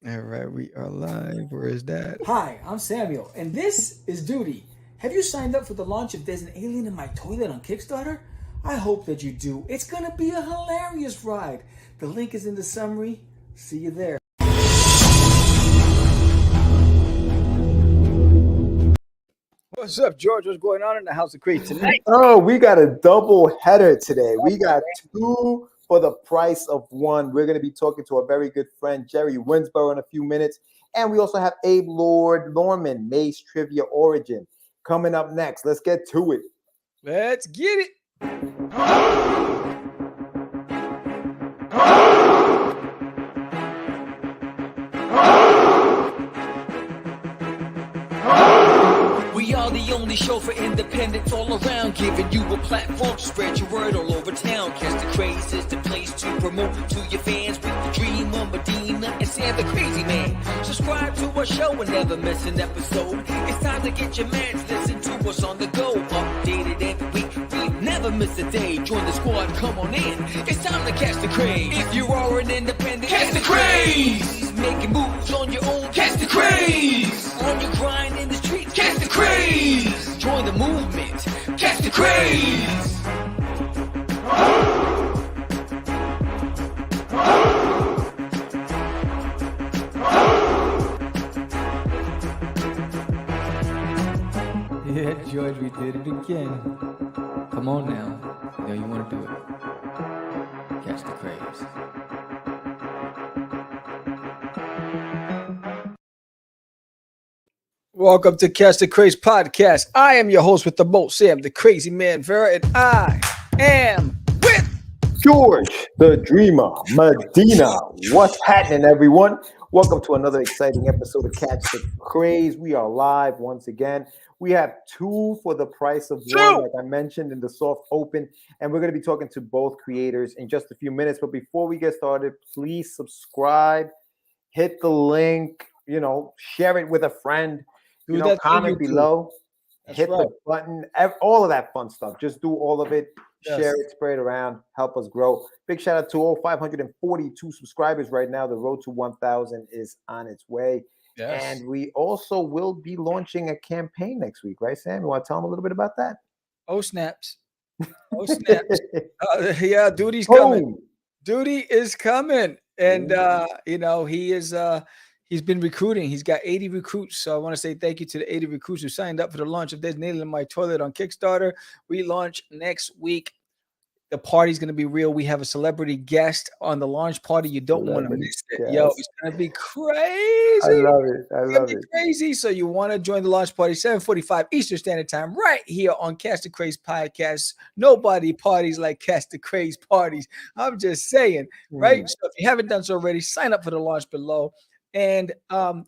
All right, we are live. Where is that? Hi, I'm Samuel, and this is Duty. Have you signed up for the launch of There's an Alien in My Toilet on Kickstarter? I hope that you do. It's gonna be a hilarious ride. The link is in the summary. See you there. What's up, George? What's going on in the House of Craze tonight? Oh, we got a double header today. We got two for the price of one. We're going to be talking to a very good friend, Jerre Winsborrow, in a few minutes. And we also have Abelard, Lormond, Maze Trivia Origin coming up next. Let's get to it. Let's get it. We are the only show for independents all around, giving you a platform to spread your word all over town. Catch the Craze is the place to promote to your fans with the Dreamer, Medina, and Sam the Crazy Man. Subscribe to our show and never miss an episode. It's time to get your mans, listen to us on the go. Updated every week, we never miss a day. Join the squad, come on in. It's time to catch the Craze. If you are an independent, catch the Craze. Making moves on your own, catch the Craze. On your grind in the streets, catch the Craze. Join the movement, catch the Craze. Yeah, George, we did it again. Come on now. You know you want to do it. Catch the Craze. Welcome to Catch the Craze podcast. I am your host with the most, Sam, the Crazy Man Vera, and I am with George, the Dreamer, Medina. What's happening, everyone? Welcome to another exciting episode of Catch the Craze. We are live once again. We have two for the price of one, like I mentioned in the soft open, and we're going to be talking to both creators in just a few minutes. But before we get started, please subscribe, hit the link, share it with a friend, comment below, hit the button, all of that fun stuff. Just do all of it. Yes. Share it, spread it around, help us grow. Big shout out to all 542 subscribers right now. The road to 1,000 is on its way. Yes. And we also will be launching a campaign next week, right, Sam? You want to tell them a little bit about that? Oh, snaps. Oh, snaps. Yeah, Duty's coming. Duty is coming. And, he is he's been recruiting. He's got 80 recruits. So I want to say thank you to the 80 recruits who signed up for the launch of There's an Alien in My Toilet on Kickstarter. We launch next week. The party's going to be real. We have a celebrity guest on the launch party. You don't want to miss it. Yes. Yo, it's going to be crazy. I love it. I love it. Crazy. So you want to join the launch party, 7:45 Eastern Standard Time, right here on Catch the Craze podcast. Nobody parties like Catch the Craze parties. I'm just saying, right? So if you haven't done so already, sign up for the launch below. And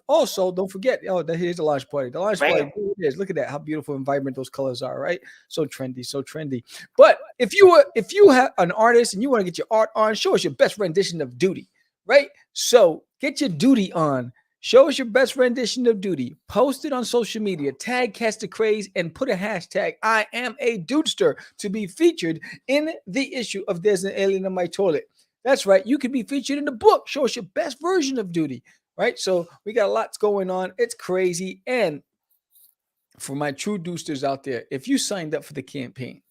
also, don't forget, here's the launch party. The launch party, look at that, how beautiful and vibrant those colors are, right? So trendy, so trendy. But if you have an artist and you want to get your art on, show us your best rendition of Duty, right? So get your Duty on. Show us your best rendition of Duty. Post it on social media. Tag Catch the Craze and put a hashtag I am a dudester to be featured in the issue of There's an Alien in My Toilet. That's right. You could be featured in the book. Show us your best version of Duty. Right, so we got lots going on. It's crazy. And for my true doosters out there, if you signed up for the campaign,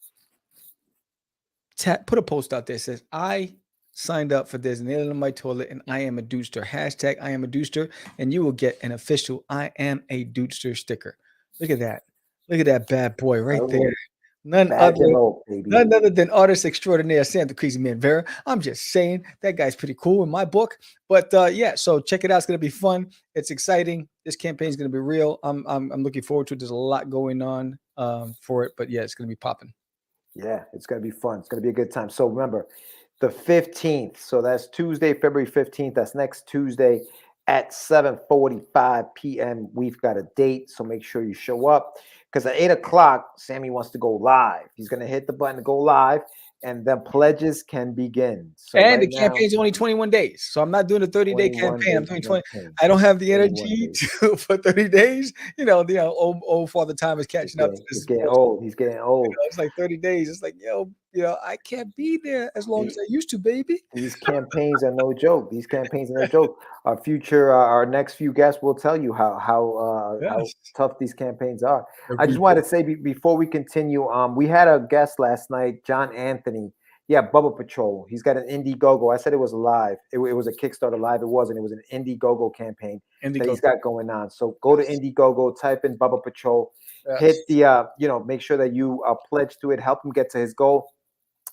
put a post out there that says, I signed up for There's an Alien in My Toilet and I am a dudester. Hashtag I am a dudester. And you will get an official I am a dudester sticker. Look at that. Look at that bad boy right there. None other than artist extraordinaire Sam the Crazy Man Vera. I'm just saying that guy's pretty cool in my book. But so check it out. It's gonna be fun. It's exciting. This campaign is gonna be real. I'm looking forward to it. There's a lot going on for it, but yeah, it's gonna be popping. Yeah, it's gonna be fun. It's gonna be a good time. So remember, the 15th. So that's Tuesday, February 15th. That's next Tuesday at 7:45 p.m. We've got a date, so make sure you show up. Because at 8 o'clock, Sammy wants to go live. He's going to hit the button to go live, and then pledges can begin. So and the campaign is only 21 days. So I'm not doing a 30-day campaign. I'm doing 20. I don't have the energy for 30 days. Old Father Time is catching up to this. He's getting old. It's like 30 days. It's like, I can't be there as long as I used to, baby. These campaigns are no joke. These campaigns are no joke. Our next few guests will tell you how Yes. tough these campaigns are. I Every just wanted to say before we continue, we had a guest last night, John Anthony. Yeah, Bubba Patrol. He's got an Indiegogo. I said it was live. It was a Kickstarter live. It wasn't. It was an Indiegogo campaign that he's got going on. So go to Indiegogo, type in Bubba Patrol, hit the make sure that you pledge to it, help him get to his goal.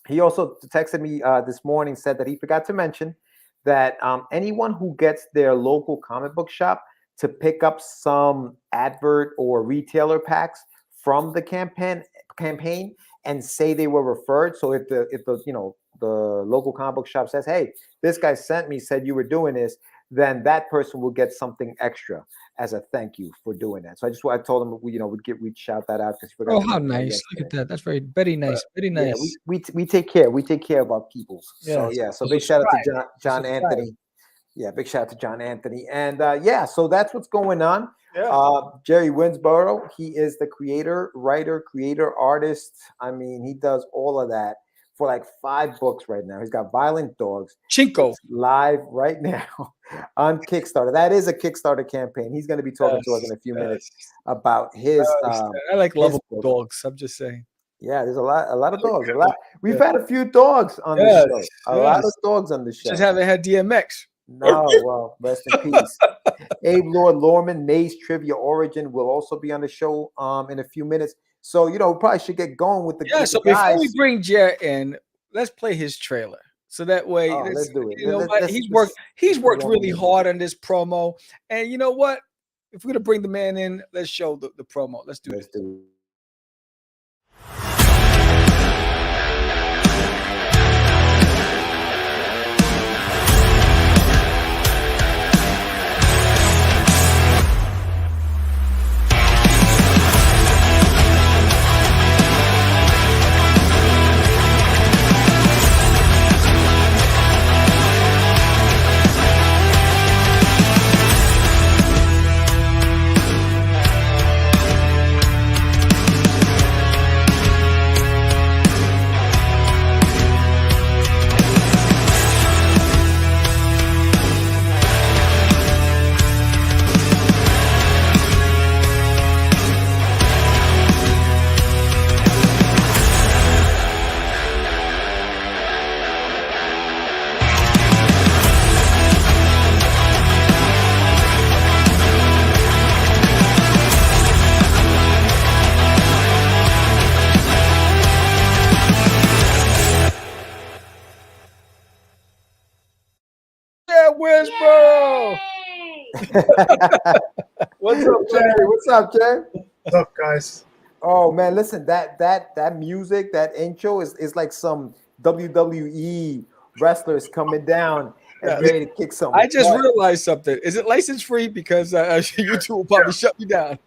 He also texted me this morning, said that he forgot to mention that anyone who gets their local comic book shop to pick up some advert or retailer packs from the campaign and say they were referred. So if the local comic book shop says, hey, this guy sent me, said you were doing this, then that person will get something extra as a thank you for doing that. So I told him we'd shout that out because he forgot. Oh, how nice! Look at that. That's very nice. Very nice. Yeah, we take care. We take care of our people. So so big shout out to John Anthony. Yeah, big shout out to John Anthony. And so that's what's going on. Yeah. Jerry Winsborrow, he is the creator, artist. I mean, he does all of that for like 5 books right now. He's got Violent Dogs. Chinko. Live right now on Kickstarter. That is a Kickstarter campaign. He's going to be talking to us in a few minutes about his. I like lovable dogs. I'm just saying. Yeah, there's a lot of dogs. We've had a few dogs on the show. A lot of dogs on the show. Just haven't had DMX. No, well, rest in peace. Abelard, Lormond, Maze Trivia Origin will also be on the show in a few minutes. So, we probably should get going with the guys. So before we bring Jerre in, let's play his trailer. So that way, let's do it. He's worked really hard on this promo. And you know what? If we're going to bring the man in, let's show the promo. Let's do it. Winsborough. What's up, Jerry? What's up, Jerry? What's up, guys? Oh man, listen, that music, that intro is like some WWE wrestlers coming down and ready to kick something. I just realized something. Is it license free? Because YouTube will probably shut me down.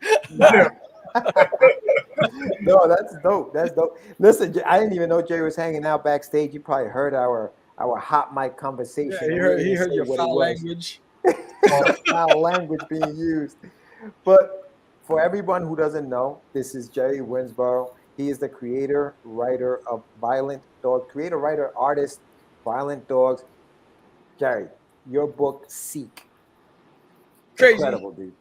No, that's dope. That's dope. Listen, I didn't even know Jerry was hanging out backstage. You probably heard our hot mic conversation. Yeah, he heard your foul language. Foul language being used. But for everyone who doesn't know, this is Jerry Winsborough. He is the creator, writer of Violent Dogs. Creator, writer, artist, Violent Dogs. Jerry, your book, Seek. Crazy. Incredible, dude.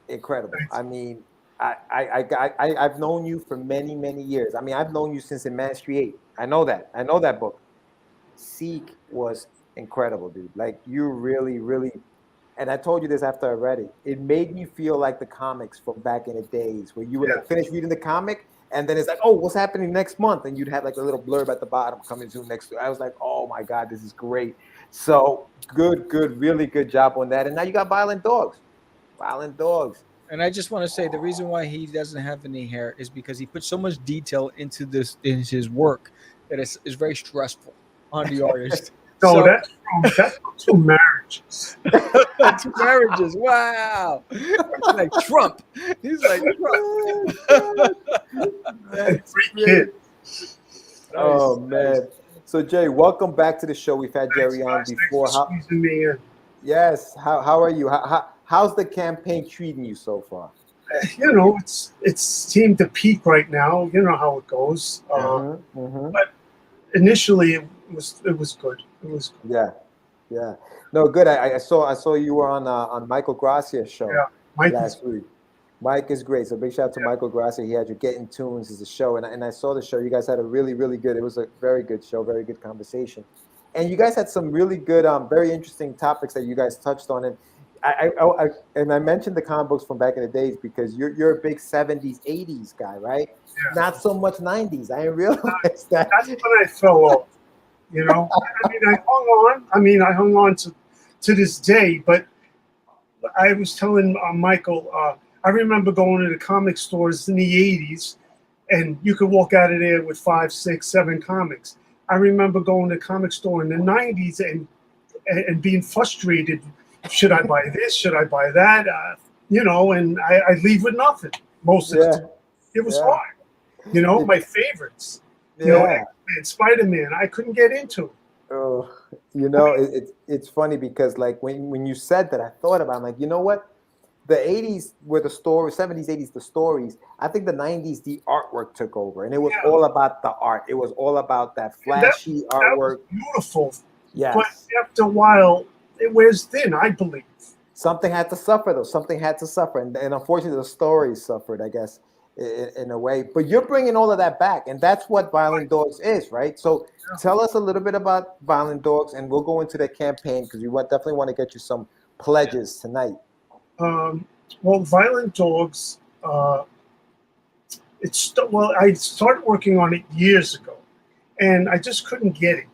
Incredible. I mean, I've known you for many, many years. I mean, I've known you since in Mastery 8. I know that book. Seek was incredible, dude. Like, you really, really, and I told you this after I read it. It made me feel like the comics from back in the days where you would like finish reading the comic and then it's like, oh, what's happening next month? And you'd have like a little blurb at the bottom coming soon next. I was like, oh my God, this is great. So good, really good job on that. And now you got Violent Dogs. And I just want to say the reason why he doesn't have any hair is because he put so much detail into his work that it's very stressful on the artist. So that's from marriages. 2 marriages. Wow. It's like Trump. He's like Trump. Free kid. Oh man. So Jerry, welcome back to the show. We've had Jerry on before. Thanks for squeezing me in. Yes. How are you? How's the campaign treating you so far? it's seemed to peak right now. You know how it goes. But initially, it was good. It was good. Yeah. No, good. I saw you were on Michael Gracia's show Mike last week. Mike is great. So big shout out to Michael Gracia. He had you Getting Tunes as a show, and I saw the show. You guys had a really, really good. It was a very good show, very good conversation, and you guys had some really good, very interesting topics that you guys touched on. And I mentioned the comic books from back in the days because you're a big 70s, 80s guy, right? Yeah. Not so much 90s. I didn't realize that. That's when I fell off. I hung on to this day, but I was telling Michael, I remember going to the comic stores in the 80s, and you could walk out of there with 5, 6, 7 comics. I remember going to the comic store in the 90s and being frustrated. Should I buy this? Should I buy that? And I leave with nothing most of the time. It was hard. My favorites. X-Men, Spider-Man, I couldn't get into. Oh, it's funny because like when you said that, I thought about it, I'm like, you know what? The 80s were the stories, 70s, 80s, the stories. I think the 90s, the artwork took over, and it was all about the art. It was all about that flashy artwork. That was beautiful. Yes. But after a while, it wears thin, I believe. Something had to suffer, though. Something had to suffer. And unfortunately, the stories suffered, I guess, in a way. But you're bringing all of that back, and that's what Violent Dogs is, right? So tell us a little bit about Violent Dogs, and we'll go into the campaign because we definitely want to get you some pledges tonight. Violent Dogs, I started working on it years ago, and I just couldn't get it.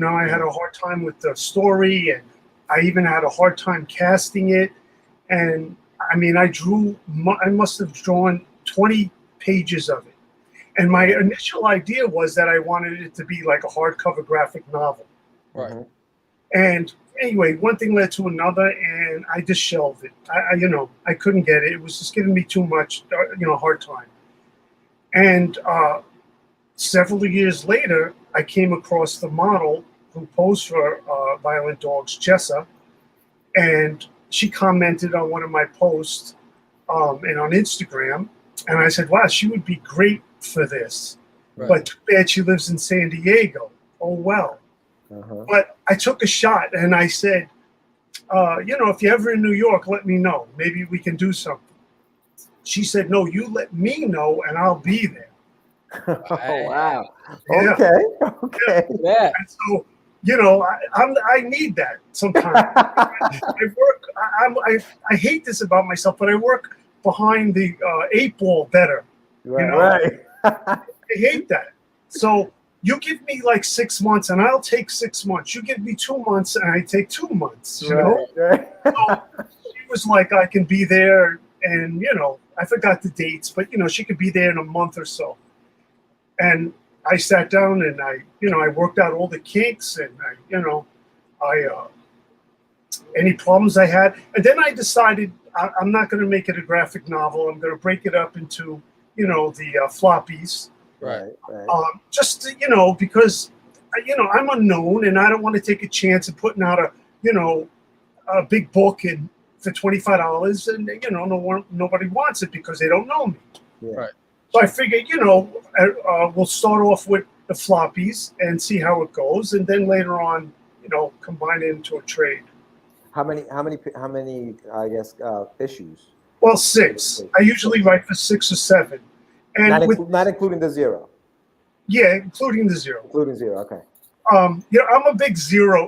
I had a hard time with the story, and I even had a hard time casting it. And I must have drawn 20 pages of it. And my initial idea was that I wanted it to be like a hardcover graphic novel. Right. And anyway, one thing led to another, and I just shelved it. I couldn't get it. It was just giving me too much, hard time. And several years later, I came across the model who posed for Violent Dogs, Jessa, and she commented on one of my posts and on Instagram, and I said, wow, she would be great for this. Right. But too bad she lives in San Diego. Oh, well. But I took a shot, and I said, if you're ever in New York, let me know. Maybe we can do something. She said, no, you let me know, and I'll be there. Oh, wow. Yeah. Okay. Yeah. And so, I need that sometimes. I hate this about myself, but I work behind the 8 ball better. Right. I hate that. So you give me like 6 months, and I'll take 6 months. You give me 2 months, and I take 2 months. Right. So she was like, I can be there, and I forgot the dates, but she could be there in a month or so. And I sat down and I worked out all the kinks, and any problems I had. And then I decided I'm not going to make it a graphic novel. I'm going to break it up into, the floppies. Right. Just, because, I'm unknown, and I don't want to take a chance of putting out a big book for $25, and, nobody wants it because they don't know me. Yeah. Right. So I figured, we'll start off with the floppies and see how it goes, and then later on, combine it into a trade. How many? I guess issues. Well, 6. I usually write for 6 or 7, and not including the 0. Yeah, including the 0. Including 0. Okay. I'm a big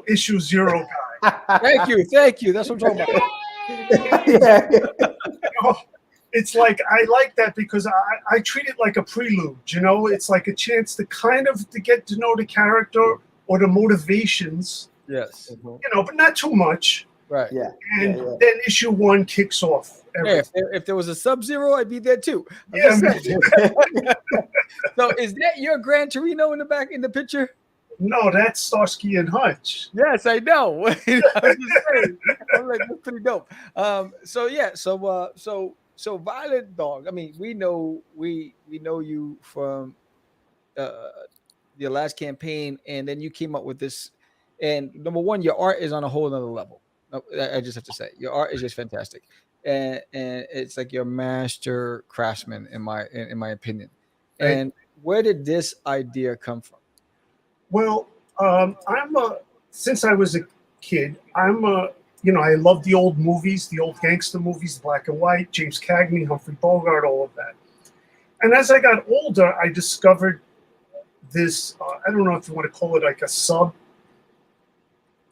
issue 0 guy. Thank you. That's what I'm talking about. Yeah. It's like I like that because I treat it like a prelude. It's like a chance to to get to know the character or the motivations. Yes. But not too much. Right. Yeah. And then issue 1 kicks off everything. Hey, if there was a Sub-Zero, I'd be there too. Yeah. So is that your Gran Torino in the back in the picture? No, that's Starsky and Hutch. Yes, I know. I'm just saying. I'm like, that's pretty dope. So Violent Dog. I mean, we know you from your last campaign, and then you came up with this. And number one, your art is on a whole other level. No, I just have to say, your art is just fantastic, and it's like your master craftsman in my opinion. Right? And where did this idea come from? Well, I'm a since I was a kid, I'm a I love the old movies, the old gangster movies, black and white, James Cagney, Humphrey Bogart, all of that. And as I got older, I discovered this. I don't know if you want to call it like a sub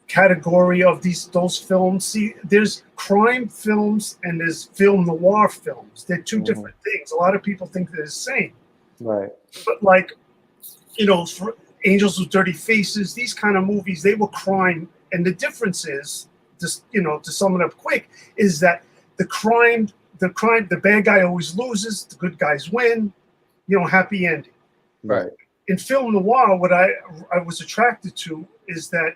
category of those films. See, there's crime films and there's film noir films. They're two different things. A lot of people think they're the same. Right. But like, for Angels with Dirty Faces, these kind of movies, they were crime. And the difference is, just to sum it up quick, is that the bad guy always loses, the good guys win, happy ending. Right. In film noir, what I was attracted to is that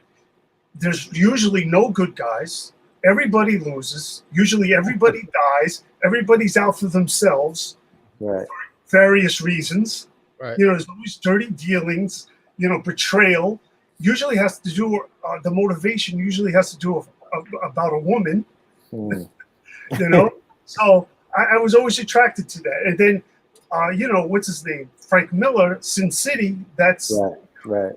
there's usually no good guys. Everybody loses. Usually everybody dies. Everybody's out for themselves. Right. For various reasons. Right. There's always dirty dealings, betrayal. Usually has to do, the motivation usually has to do about a woman. So I was always attracted to that. And then, what's his name? Frank Miller, Sin City. That's right.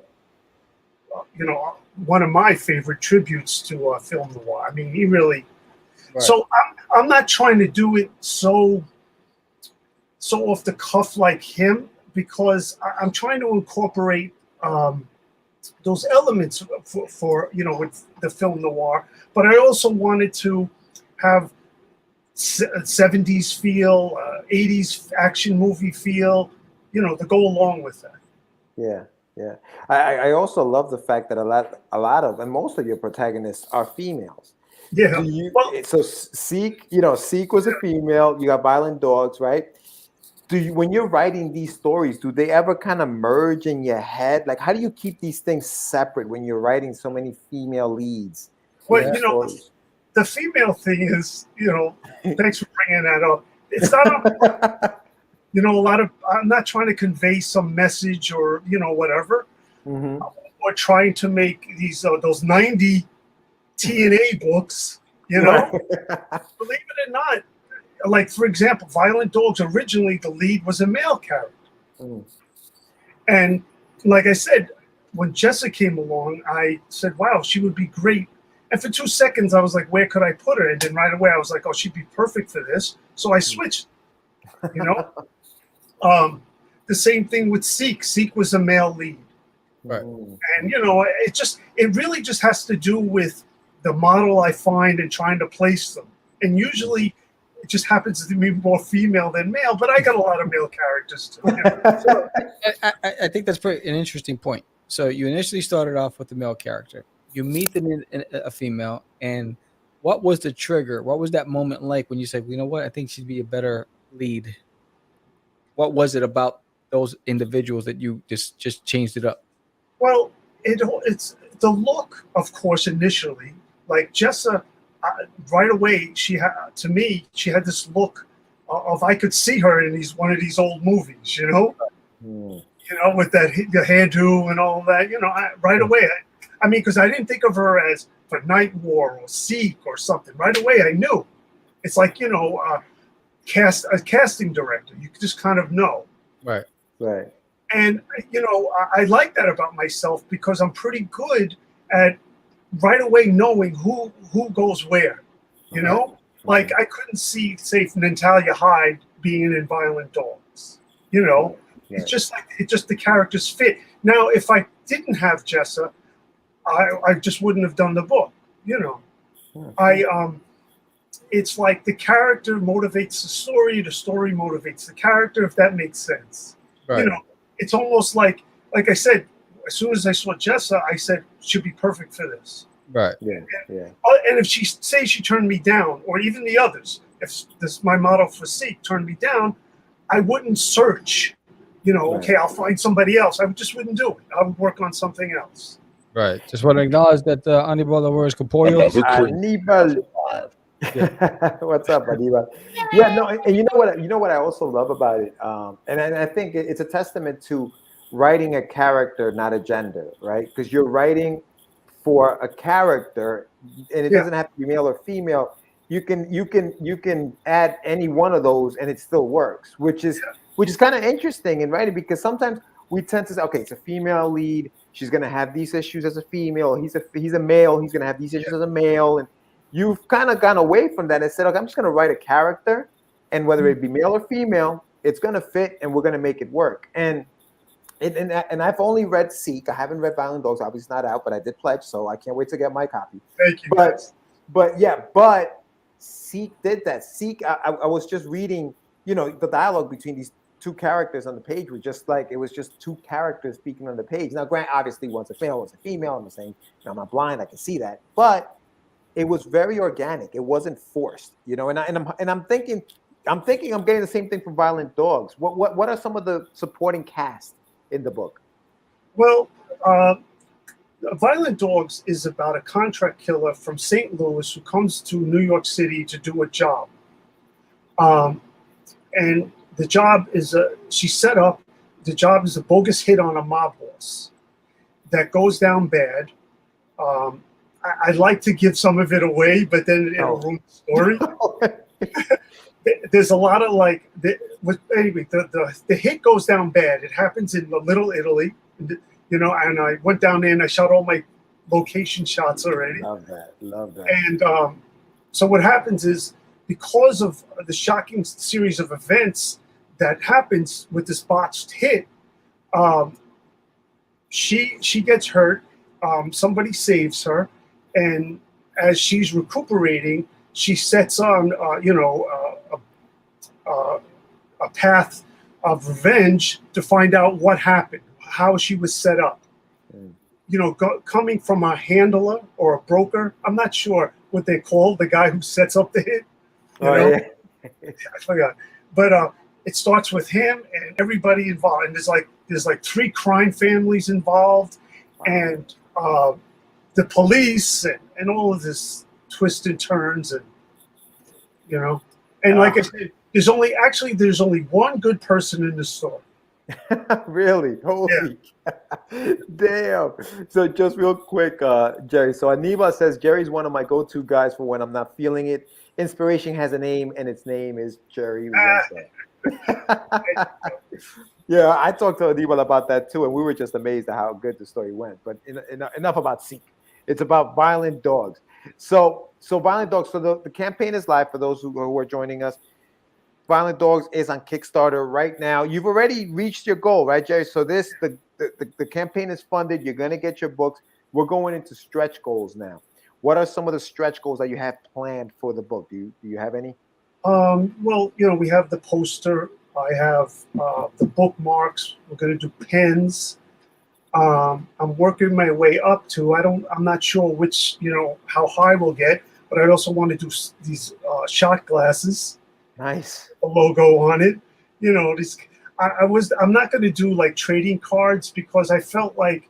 One of my favorite tributes to film noir. I mean, he really. Right. So I'm not trying to do it so off the cuff like him, because I'm trying to incorporate those elements for with the film noir. But I also wanted to have 70s feel, 80s action movie feel, to go along with that. Yeah. Yeah. I also love the fact that a lot of and most of your protagonists are females. Yeah. So Seek was a female. You got Violent Dogs, right? When you're writing these stories, do they ever kind of merge in your head? Like, how do you keep these things separate when you're writing so many female leads? Well, the female thing is, thanks for bringing that up. It's not I'm not trying to convey some message or, whatever, or trying to make those 90 TNA books, Right. Believe it or not, like, for example, Violent Dogs, originally the lead was a male character. And like I said, when Jessa came along, I said, wow, she would be great. And for 2 seconds, I was like, where could I put her? And then right away, I was like, oh, she'd be perfect for this. So I switched, The same thing with Seek. Seek was a male lead. Right. And, it really just has to do with the model I find and trying to place them. And usually it just happens to be more female than male, but I got a lot of male characters too. So, I think that's an interesting point. So you initially started off with the male character. You meet a female, and what was the trigger? What was that moment like when you said, you know what, I think she'd be a better lead? What was it about those individuals that you just changed it up? Well, it's the look, of course, initially. Like Jessa, right away, she had this look of I could see her in one of these old movies, with the hairdo and all that. Right away. I mean, because I didn't think of her as for Night War or Seek or something. Right away, I knew. It's like a casting director. You just kind of know. Right. Right. And I like that about myself because I'm pretty good at right away knowing who goes where. Like I couldn't see, say, Natalia Hyde being in Violent Dogs. It's just the characters fit. Now, if I didn't have Jessa, I just wouldn't have done the book. It's like the character motivates the story motivates the character, if that makes sense. Right. It's almost like I said, as soon as I saw Jessa, I said, she'll be perfect for this. Right. Yeah. And if she turned me down, or even the others, if my model for Seek turned me down, I wouldn't search, okay, I'll find somebody else. I just wouldn't do it. I would work on something else. Right. Just want to acknowledge that Anibal Lawyers Corporeal. Anibal. What's up, Anibal? Yeah, no, and you know what I also love about it, and I think it's a testament to writing a character, not a gender, right? Because you're writing for a character, and it doesn't have to be male or female. You can add any one of those, and it still works, which is kind of interesting in writing, because sometimes we tend to say, okay, it's a female lead, she's gonna have these issues as a female. He's a male, he's gonna have these issues as a male, and you've kind of gone away from that and said, okay, I'm just gonna write a character, and whether it be male or female, it's gonna fit, and we're gonna make it work. And I've only read Seek. I haven't read Violent Dogs. Obviously, it's not out, but I did pledge, so I can't wait to get my copy. Thank you. But Seek did that. Seek, I was just reading, the dialogue between these two characters on the page was just like, it was just two characters speaking on the page. Now, Grant, obviously, one's a male, one's a female. I'm saying, I'm not blind, I can see that, but it was very organic. It wasn't forced, and I'm thinking I'm getting the same thing from Violent Dogs. What are some of the supporting cast in the book? Well, Violent Dogs is about a contract killer from St. Louis who comes to New York City to do a job. And the job is the job is a bogus hit on a mob boss that goes down bad. I'd like to give some of it away, but then it'll ruin the story. There's a lot of anyway, the hit goes down bad. It happens in Little Italy, and I went down there and I shot all my location shots already. Love that. And so what happens is, because of the shocking series of events that happens with this botched hit, she gets hurt. Somebody saves her, and as she's recuperating, she sets on a path of revenge to find out what happened, how she was set up. Coming from a handler or a broker, I'm not sure what they call the guy who sets up the hit. I forgot. But it starts with him and everybody involved, and there's like 3 crime families involved, and the police and all of this twists and turns, and and like I said, there's only one good person in the story. Really? Holy damn. So just real quick, Jerry. So Aniba says, Jerry's one of my go-to guys for when I'm not feeling it. Inspiration has a name, and its name is Jerry Winsborough. Yeah, I talked to Aniba about that too, and we were just amazed at how good the story went. But enough about Seek. It's about Violent Dogs. So Violent Dogs. So the campaign is live for those who are joining us. Violent Dogs is on Kickstarter right now. You've already reached your goal, right, Jerry? So the campaign is funded. You're going to get your books. We're going into stretch goals now. What are some of the stretch goals that you have planned for the book? Do you have any? Well, we have the poster. I have the bookmarks. We're going to do pens. I'm working my way up to. I'm not sure which, how high we'll get, but I also want to do these shot glasses. Nice. A logo on it. I'm not going to do like trading cards, because I felt like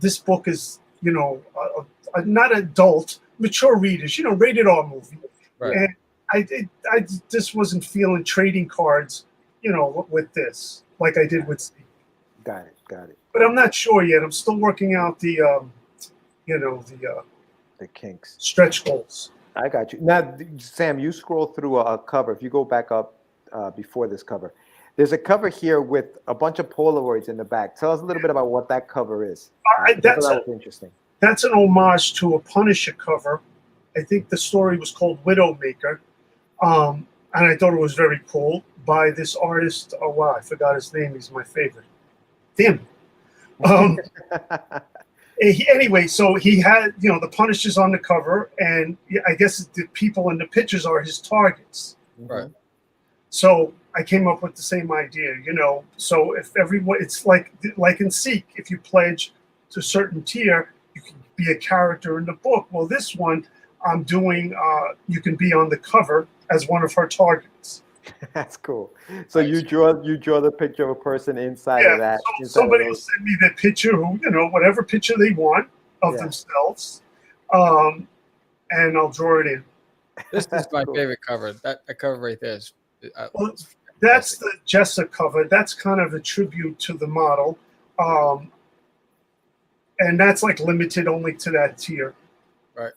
this book is, not adult, mature readers, rated R movie. Right. And I just wasn't feeling trading cards, with this, like I did with Steve. Got it. But I'm not sure yet. I'm still working out the kinks, stretch goals. I got you. Now, Sam, you scroll through a cover. If you go back up before this cover, there's a cover here with a bunch of Polaroids in the back. Tell us a little bit about what that cover is. That was interesting. That's an homage to a Punisher cover. I think the story was called Widowmaker. And I thought it was very cool, by this artist. Oh, wow, I forgot his name. He's my favorite. Damn. Anyway, so he had, the Punisher's on the cover, and I guess the people in the pictures are his targets. Right. So I came up with the same idea, So if everyone, it's like in Seek, if you pledge to a certain tier, you can be a character in the book. Well, this one I'm doing, you can be on the cover as one of her targets. That's cool. So you draw the picture of a person inside of that. So somebody will send me the picture, whatever picture they want of themselves, and I'll draw it in. This is my favorite cover. That cover right there is. That's the Jessa cover. That's kind of a tribute to the model. and that's like limited only to that tier. Right.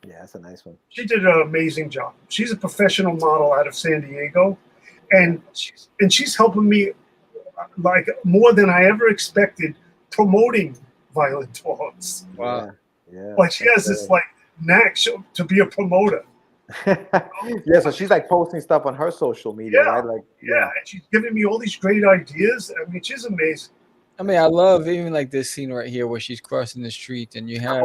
Yeah, that's a nice one. She did an amazing job. She's a professional model out of San Diego, and she's helping me like more than I ever expected promoting Violent Dogs. Wow. Yeah. Like she has this like knack to be a promoter. Yeah, so she's like posting stuff on her social media, right? Like, yeah, and she's giving me all these great ideas. I mean, she's amazing. I mean, I love even like this scene right here where she's crossing the street and you have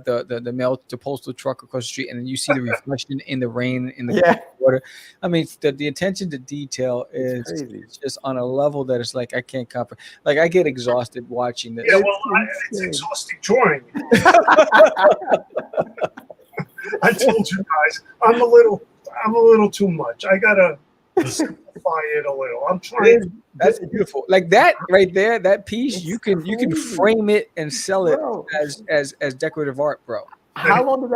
the postal truck across the street, and then you see the reflection in the rain in the water. I mean, the attention to detail is just on a level that it's like I can't comprehend. Like I get exhausted watching this. Yeah, well, it's exhausting drawing. I told you guys, I'm a little too much. I gotta simplify it a little. I'm trying. That's beautiful. Like that right there, that piece, you can frame it and sell it as decorative art, bro. How long did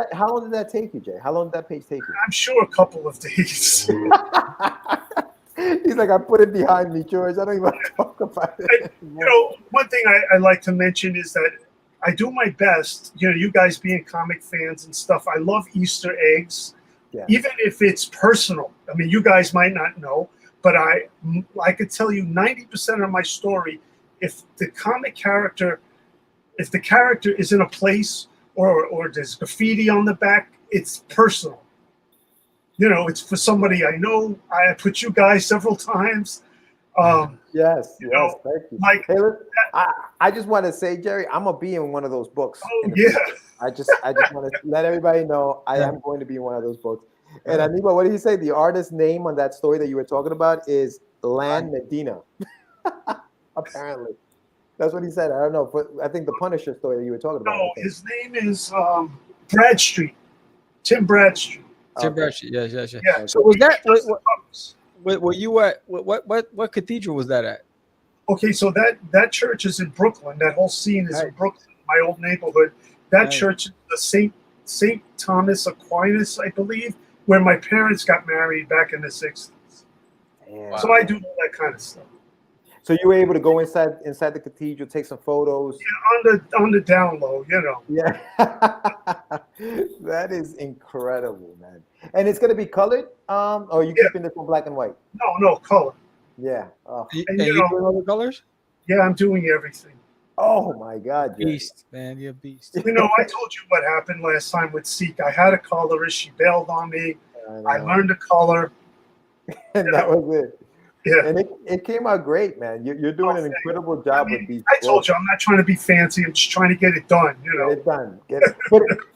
that take you, Jay? How long did that page take you? I'm sure a couple of days. He's like, I put it behind me, George. I don't even want to talk about it. One thing I like to mention is that I do my best. You guys being comic fans and stuff, I love Easter eggs, even if it's personal. I mean, you guys might not know, but I could tell you 90% of my story. If the character is in a place or there's graffiti on the back, it's personal. It's for somebody I know. I put you guys several times. Yes, thank you. Like, hey, I just want to say, Jerry, I'm gonna be in one of those books. Oh yeah. I just want to let everybody know I am going to be in one of those books. And Aniba, what did he say? The artist's name on that story that you were talking about is Lan Medina. Apparently, that's what he said. I don't know, but I think the Punisher story that you were talking about. No, his name is Bradstreet. Tim Bradstreet. Tim Bradstreet. Yes. Yeah. So was that were you at what cathedral was that at? Okay, so that church is in Brooklyn. That whole scene is in Brooklyn, my old neighborhood. That church is the St. Thomas Aquinas, I believe, where my parents got married back in the 60s. Damn. So I do all that kind of stuff. So you were able to go inside the cathedral, take some photos. Yeah, on the down low, Yeah, that is incredible, man. And it's gonna be colored, or are you keeping this on black and white? No, color. Yeah. And you doing all the colors? Yeah, I'm doing everything. Oh my God, beast, man, you're a beast. I told you what happened last time with Seek. I had a colorist. She bailed on me. I learned to color, and that was it. Yeah, and it came out great, man. You're doing an incredible job with these. I told you, I'm not trying to be fancy. I'm just trying to get it done. Get it done.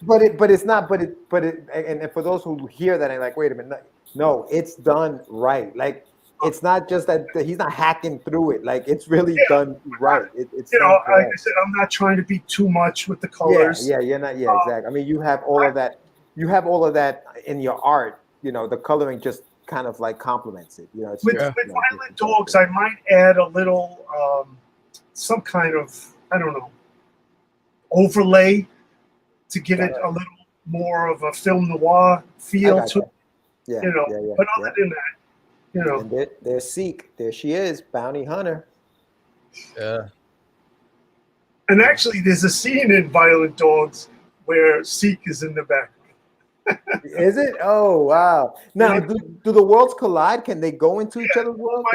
But it's not. And for those who hear that and like, wait a minute, no, it's done right. Like it's not just that he's not hacking through it. Like it's really done right. It's like I said, I'm not trying to be too much with the colors. Yeah, you're not. Yeah, exactly. I mean, you have all of that. You have all of that in your art. The coloring just kind of like complements it. It's with Violent Dogs, I might add a little, some kind of, I don't know, overlay to give it a little more of a film noir feel to it. Yeah, but other than that, And there's Seek. There she is, bounty hunter. Yeah. And actually, there's a scene in Violent Dogs where Seek is in the background. Is it? Oh, wow. Now, do the worlds collide? Can they go into each other's worlds?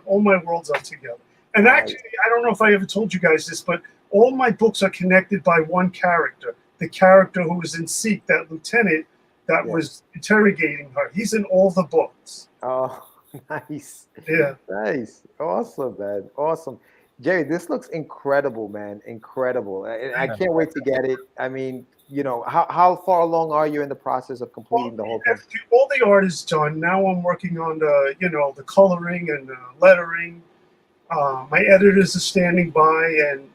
All my worlds are together. And actually, I don't know if I ever told you guys this, but all my books are connected by one character. The character who was in Seek, that lieutenant that was interrogating her. He's in all the books. Oh, nice. Yeah. Nice. Awesome, man. Awesome. Jerry, this looks incredible, man. Incredible. I can't wait to get it. I mean, how far along are you in the process of completing the whole thing? All the art is done. Now I'm working on the coloring and the lettering. My editors are standing by, and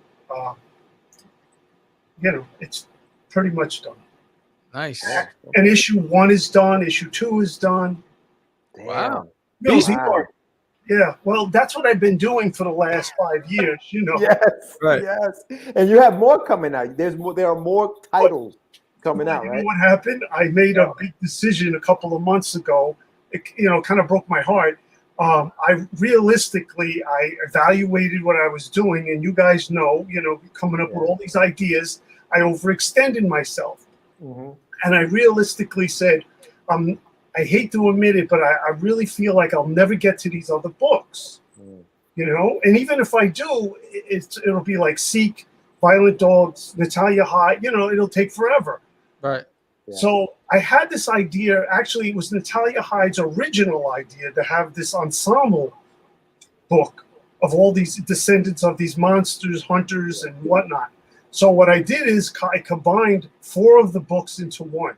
it's pretty much done. Nice. And issue 1 is done. Issue 2 is done. Wow. Yeah, well, that's what I've been doing for the last 5 years, Yes, right. Yes. And you have more coming out. There are more titles coming out, right? You know what happened? I made a big decision a couple of months ago. It, kind of broke my heart. I evaluated what I was doing, and you guys know, coming up with all these ideas, I overextended myself. Mm-hmm. And I realistically said, I hate to admit it, but I really feel like I'll never get to these other books, and even if I do, it'll be like Seek, Violent Dogs, Natalia Hyde, it'll take forever. Right. Yeah. So I had this idea. Actually, it was Natalia Hyde's original idea to have this ensemble book of all these descendants of these monsters, hunters, and whatnot. So what I did is I combined 4 of the books into one.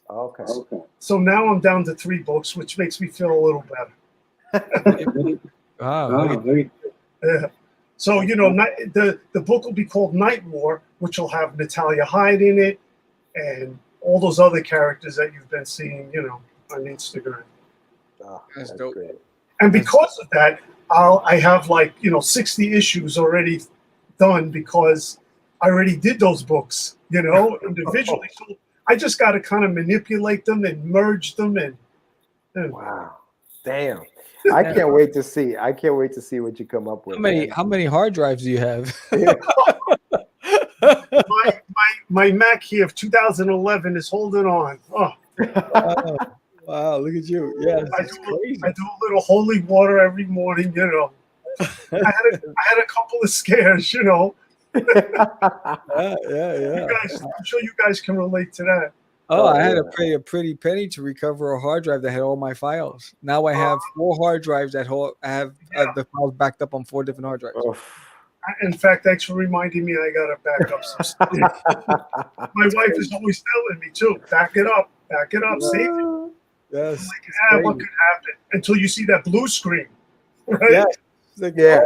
Okay. So now I'm down to 3 books, which makes me feel a little better. Wow. Yeah. So, the book will be called Night War, which will have Natalia Hyde in it and all those other characters that you've been seeing, on Instagram. Oh, That's dope. great. And because of that, I have 60 issues already done because I already did those books, individually. So I just got to kind of manipulate them and merge them. And Wow. Damn. I can't wait to see. I can't wait to see what you come up with. How many hard drives do you have? my Mac here of 2011 is holding on. Oh. Wow, look at you. Yeah, I do a little holy water every morning, I had a couple of scares, Yeah. I'm sure you guys can relate to that. Oh, I had to pay a pretty penny to recover a hard drive that had all my files. Now I have 4 hard drives that have the files backed up on 4 different hard drives. In fact, thanks for reminding me I got to back up some stuff. My wife is always telling me, too, back it up, save it. Yes. What could happen? Until you see that blue screen, right? Yeah.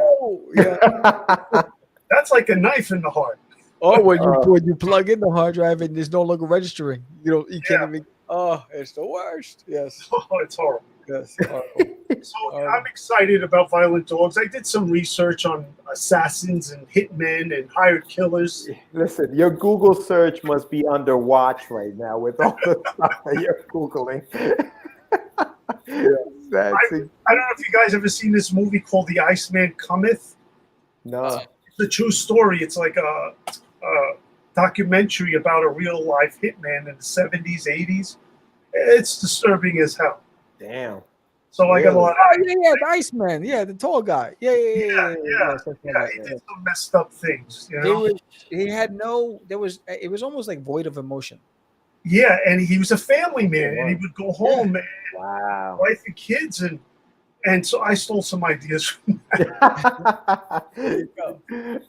That's like a knife in the heart. Oh, when you plug in the hard drive and it's no longer registering, you can't even. Oh, it's the worst. Yes. Oh, it's horrible. Yes. Horrible. So I'm excited about Violent Dogs. I did some research on assassins and hitmen and hired killers. Listen, your Google search must be under watch right now with all the stuff that you're Googling. I don't know if you guys ever seen this movie called The Iceman Cometh. No. It's a true story. It's like a documentary about a real life hitman in the 70s, 80s. It's disturbing as hell. Damn. So I got a lot of. Oh, yeah, the Iceman. Yeah, the tall guy. Yeah. He did some messed up things. It was almost like void of emotion. Yeah, and he was a family man, and he would go home and wife and kids, and so I stole some ideas from that.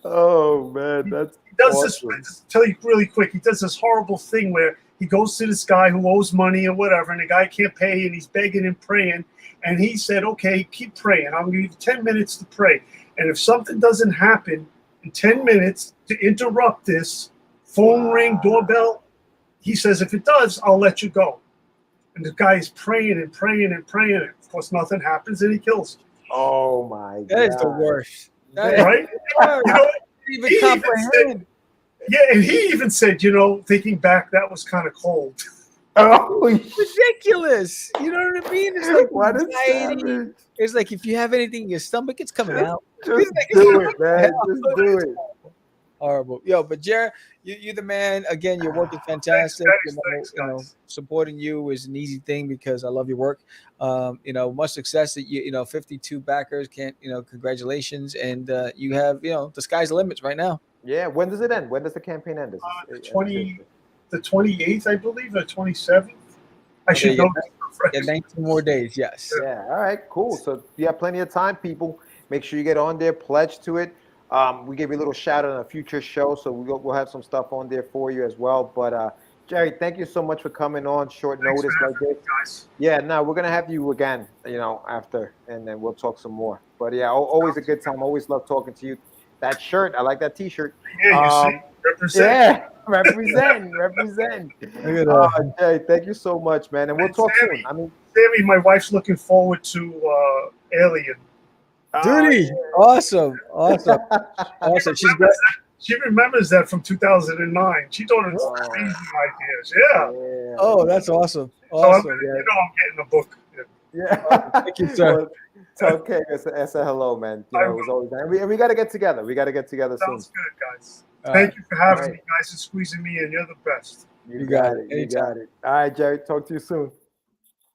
Oh man, he does awesome. This. Tell you really quick, he does this horrible thing where he goes to this guy who owes money or whatever, and the guy can't pay, and he's begging and praying, and he said, "Okay, keep praying. I'm going to give you 10 minutes to pray, and if something doesn't happen in 10 minutes to interrupt this, phone ring, doorbell." He says, if it does, I'll let you go. And the guy is praying and praying and praying. And of course, nothing happens, and he kills him. Oh, my God. That is the worst. Right? Even comprehend. And he even said, thinking back, that was kind of cold. Oh, ridiculous. You know what I mean? It's like what anxiety. It's like if you have anything in your stomach, it's coming out. Just do it, man. Just do it. Horrible. Yo, but Jerre, you're the man. Again, your work is fantastic. Thanks. Supporting you is an easy thing because I love your work. Much success that 52 backers can't, congratulations. And you have, the sky's the limits right now. Yeah. When does it end? When does the campaign end? The 28th, I believe, or 27th. I should know. 19 more days. Yes. Yeah. All right. Cool. So you have plenty of time, people. Make sure you get on there, pledge to it. We gave you a little shout out on a future show, so we'll have some stuff on there for you as well. But Jerre, thank you so much for coming on short notice like this. Guys. Yeah, no, we're gonna have you again, after, and then we'll talk some more. But yeah, always a good time. Always love talking to you. That shirt, I like that T-shirt. Yeah, you represent. Yeah, represent. Jerre, thank you so much, man, and we'll talk soon. Sammy, my wife's looking forward to Alien. Duty. Awesome. She's great. She remembers that from 2009. She thought it was crazy ideas. Yeah. Oh, that's awesome. So I'm getting a book. Yeah. Thank you, sir. Well, tell King I said hello, man. You know, it was always and we got to get together. We got to get together soon. Sounds good, guys. All Thank you for having All me, guys, and squeezing me in. You're the best. You got it. You Anytime. got it. All right, Jerry. Talk to you soon.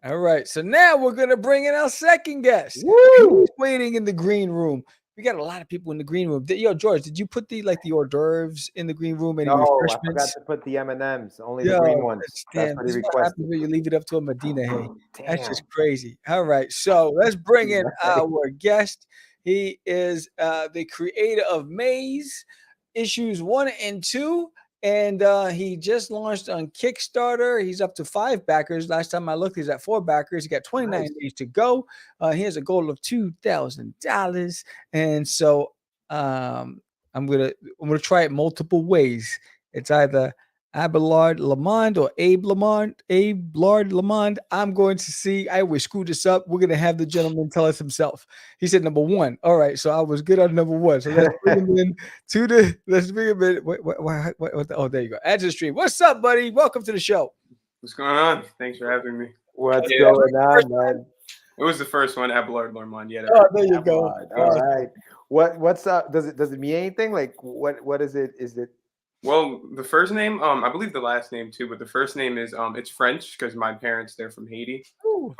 All right. So now we're going to bring in our second guest. Woo! He's waiting in the green room. We got a lot of people in the green room. Yo, George, did you put the hors d'oeuvres in the green room? Any No, I forgot refreshments? to put the M&Ms. Only the green ones. That's Damn, what this he is what happens requested. when you leave it up to a Medina. Hey, that's just Damn. crazy. All right, so let's bring in our guest. He is the creator of Maze issues 1 and 2, and he just launched on Kickstarter. He's up to 5 backers. Last time I looked, he's at 4 backers. He got 29 days to go. He has a goal of $2,000, and so I'm gonna try it multiple ways. It's either Abelard Lormond or Abelard Lormond. I'm going to see. I always screw this up. We're gonna have the gentleman tell us himself. He said number 1. All right, so I was good on number 1. So let's bring him in to the. Let's bring him in. Oh, there you go. Add to the stream. What's up, buddy? Welcome to the show. What's going on? Thanks for having me. What's going on, man? It was the first one, Abelard Lormond. Yeah. Oh, there you go. All right. What's up? Does it mean anything? Like what is it? Is it? Well, the first name, I believe the last name too, but the first name is it's French because my parents, they're from Haiti.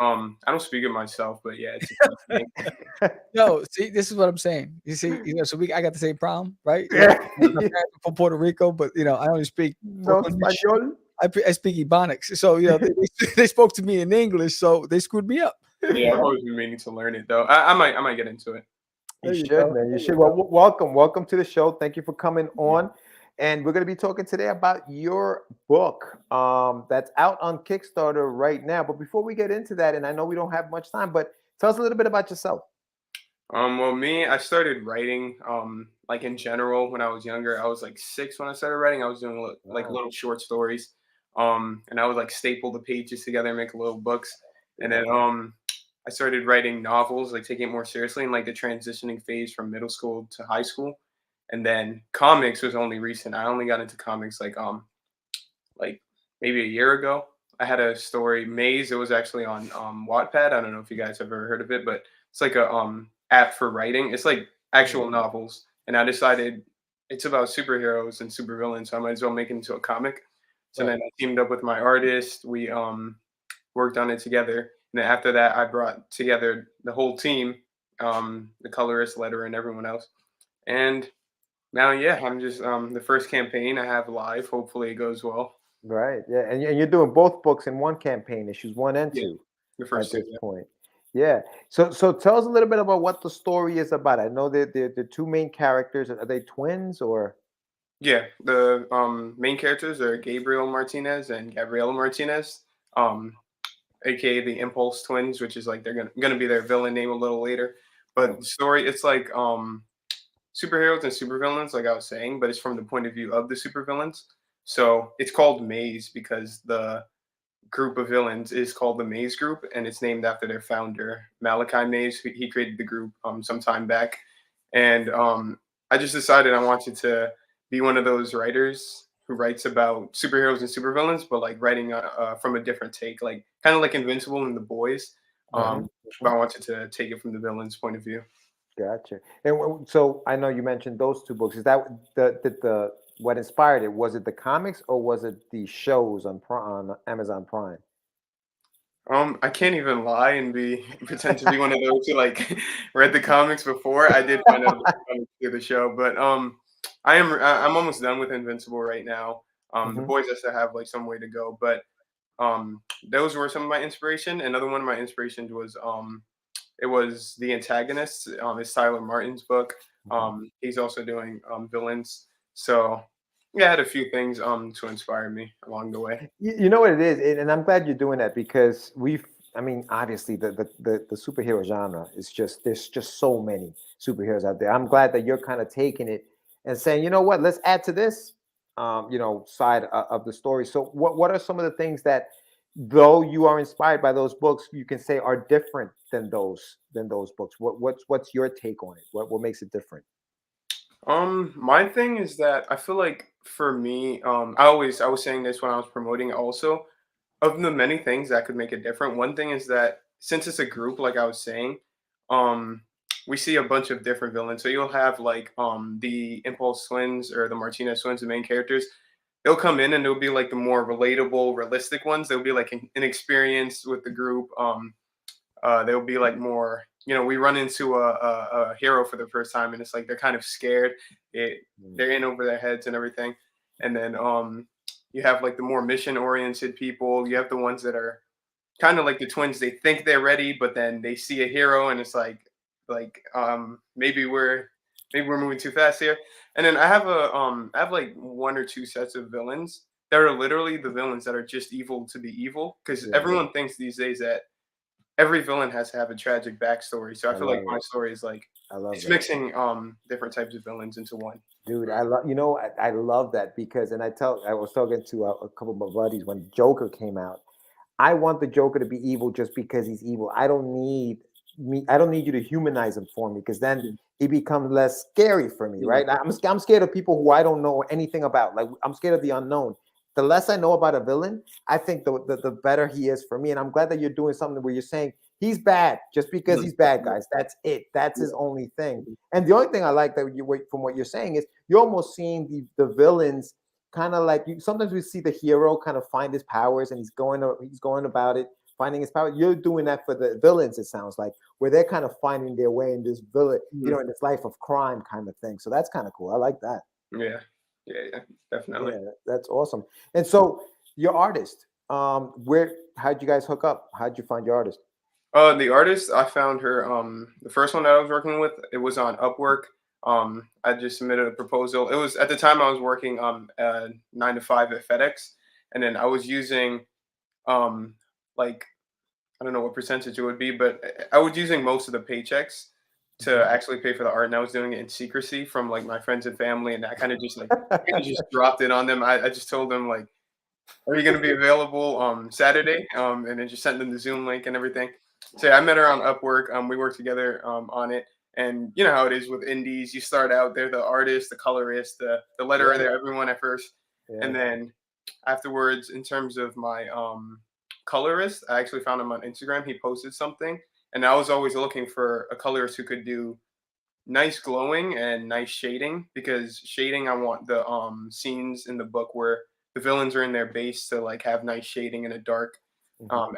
I don't speak it myself, but yeah, it's a French name. No, see, this is what I'm saying. You see, so I got the same problem, right? Yeah. My parents are from Puerto Rico, but I only speak No español? I speak Ebonics. So they spoke to me in English, so they screwed me up. Yeah, I've always been meaning to learn it though. I might get into it. You should, man. You should. Well, welcome to the show. Thank you for coming on. And we're going to be talking today about your book that's out on Kickstarter right now. But before we get into that, and I know we don't have much time, but tell us a little bit about yourself. Well, I started writing like in general when I was younger. I was like 6 when I started writing. I was doing like little short stories, and I would like staple the pages together and make little books. And then I started writing novels, like taking it more seriously in like the transitioning phase from middle school to high school. And then comics was only recent. I only got into comics like maybe a year ago. I had a story, Maze. It was actually on Wattpad. I don't know if you guys have ever heard of it, but it's like a app for writing. It's like actual novels. And I decided it's about superheroes and supervillains, so I might as well make it into a comic. So then I teamed up with my artist. We worked on it together. And then after that, I brought together the whole team, the colorist, letterer, and everyone else. And now, yeah, I'm just the first campaign I have live. Hopefully it goes well. Right. Yeah. And you're doing both books in one campaign, issues 1 and 2 the first at this two, point. Yeah. So tell us a little bit about what the story is about. I know that the 2 main characters, are they twins or? Yeah, the main characters are Gabriel Martinez and Gabriela Martinez, aka the Impulse twins, which is like they're gonna be their villain name a little later. But the story, it's like superheroes and supervillains, like I was saying, but it's from the point of view of the supervillains. So it's called Maze because the group of villains is called the Maze Group, and it's named after their founder, Malachi Maze. He created the group some time back, and I just decided I wanted to be one of those writers who writes about superheroes and supervillains, but like writing from a different take, like kind of like Invincible and The Boys. But I wanted to take it from the villain's point of view. Gotcha. And so I know you mentioned those 2 books. Is that the what inspired it? Was it the comics or was it the shows on Amazon Prime? I can't even lie and pretend to be one of those who like read the comics before. I did find out through the show, but I'm almost done with Invincible right now. The Boys has to have like some way to go, but those were some of my inspiration. Another one of my inspirations was it was The Antagonists. It's Tyler Martin's book. He's also doing villains. So yeah, I had a few things to inspire me along the way. You know what it is, and I'm glad you're doing that because obviously the superhero genre is there's just so many superheroes out there. I'm glad that you're kind of taking it and saying, you know what, let's add to this side of the story. So what are some of the things that, though you are inspired by those books, you can say are different than those books? What's your take on it? What makes it different? My thing is that I feel like for me, I was saying this when I was promoting also, of the many things that could make it different. One thing is that since it's a group, like I was saying, um, we see a bunch of different villains. So you'll have like the Impulse twins or the Martinez twins, the main characters. They'll come in and they'll be like the more relatable, realistic ones. They'll be like inexperienced with the group. They'll be like more, we run into a hero for the first time, and it's like they're kind of scared. They're in over their heads and everything. And then you have like the more mission oriented people. You have the ones that are kind of like the twins. They think they're ready, but then they see a hero, and it's like maybe we're moving too fast here. And then I have like one or two sets of villains that are literally the villains that are just evil to be evil, because everyone thinks these days that every villain has to have a tragic backstory. So I feel like my story is like it's mixing different types of villains into one. Dude, I love I love that, because, and I was talking to a couple of my buddies when Joker came out. I want the Joker to be evil just because he's evil. I don't need you to humanize him for me, because then he becomes less scary for me, right? I'm scared of people who I don't know anything about. Like, I'm scared of the unknown. The less I know about a villain, I think the better he is for me. And I'm glad that you're doing something where you're saying he's bad just because he's bad, guys. That's it. That's his only thing. And the only thing I like that from what you're saying is you're almost seeing the villains kind of like sometimes we see the hero kind of find his powers, and he's going about it, finding his power. You're doing that for the villains, it sounds like, where they're kind of finding their way in this villain, in this life of crime kind of thing. So that's kind of cool. I like that. Yeah, definitely. Yeah, that's awesome. And so your artist, how'd you guys hook up? How'd you find your artist? The artist, I found her, the first one that I was working with, it was on Upwork. I just submitted a proposal. It was, at the time I was working 9 to 5 at FedEx, and then I was using like, I don't know what percentage it would be, but I was using most of the paychecks to actually pay for the art, and I was doing it in secrecy from like my friends and family, and I kind of just just dropped it on them. I just told them like, are you going to be available Saturday? And then just sent them the Zoom link and everything. So yeah, I met her on Upwork. We worked together on it. And you know how it is with indies. You start out, they're the artist, the colorist, the letterer, they're everyone at first. Yeah. And then afterwards, in terms of my colorist, I actually found him on Instagram. He posted something. And I was always looking for a colorist who could do nice glowing and nice shading, because shading, I want the scenes in the book where the villains are in their base to like have nice shading in a dark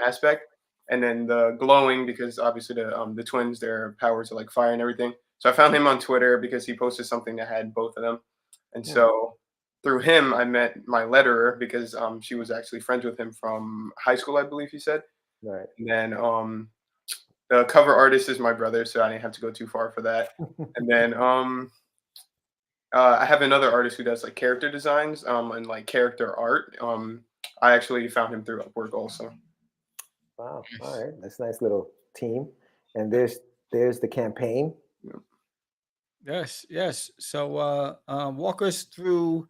aspect, and then the glowing, because obviously the twins, their powers are like fire and everything. So I found him on Twitter because he posted something that had both of them, and so through him I met my letterer, because she was actually friends with him from high school, I believe he said. Right. And then the cover artist is my brother, so I didn't have to go too far for that. And then I have another artist who does like character designs and like character art. I actually found him through Upwork also. Wow. All right. That's a nice little team. And there's the campaign. Yes. So walk us through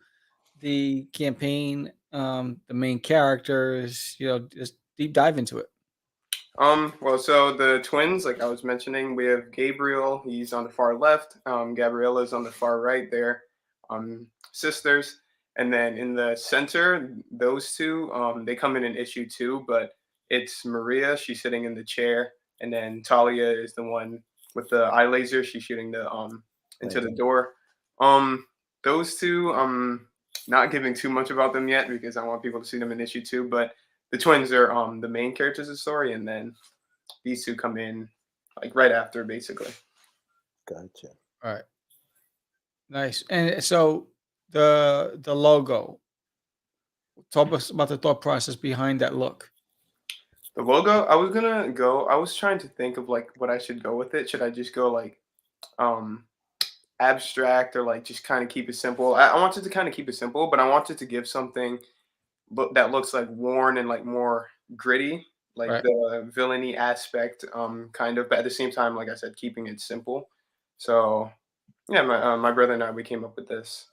the campaign, the main characters, just deep dive into it. Well, so the twins, like I was mentioning, we have Gabriel, he's on the far left, Gabriella's on the far right. They're sisters. And then in the center, those two, they come in issue 2, but it's Maria, she's sitting in the chair, and then Talia is the one with the eye laser, she's shooting the into the door. Those two, I'm not giving too much about them yet because I want people to see them in issue 2, but the twins are the main characters of the story, and then these two come in like right after, basically. Gotcha. All right. Nice. And so the logo. Talk us about the thought process behind that look. The logo, I was trying to think of like what I should go with it. Should I just go like abstract, or like just kind of keep it simple? I wanted to kind of keep it simple, but I wanted to give something that looks like worn and like more gritty, like the villainy aspect, kind of, but at the same time, like I said, keeping it simple. So yeah, my brother and I, we came up with this.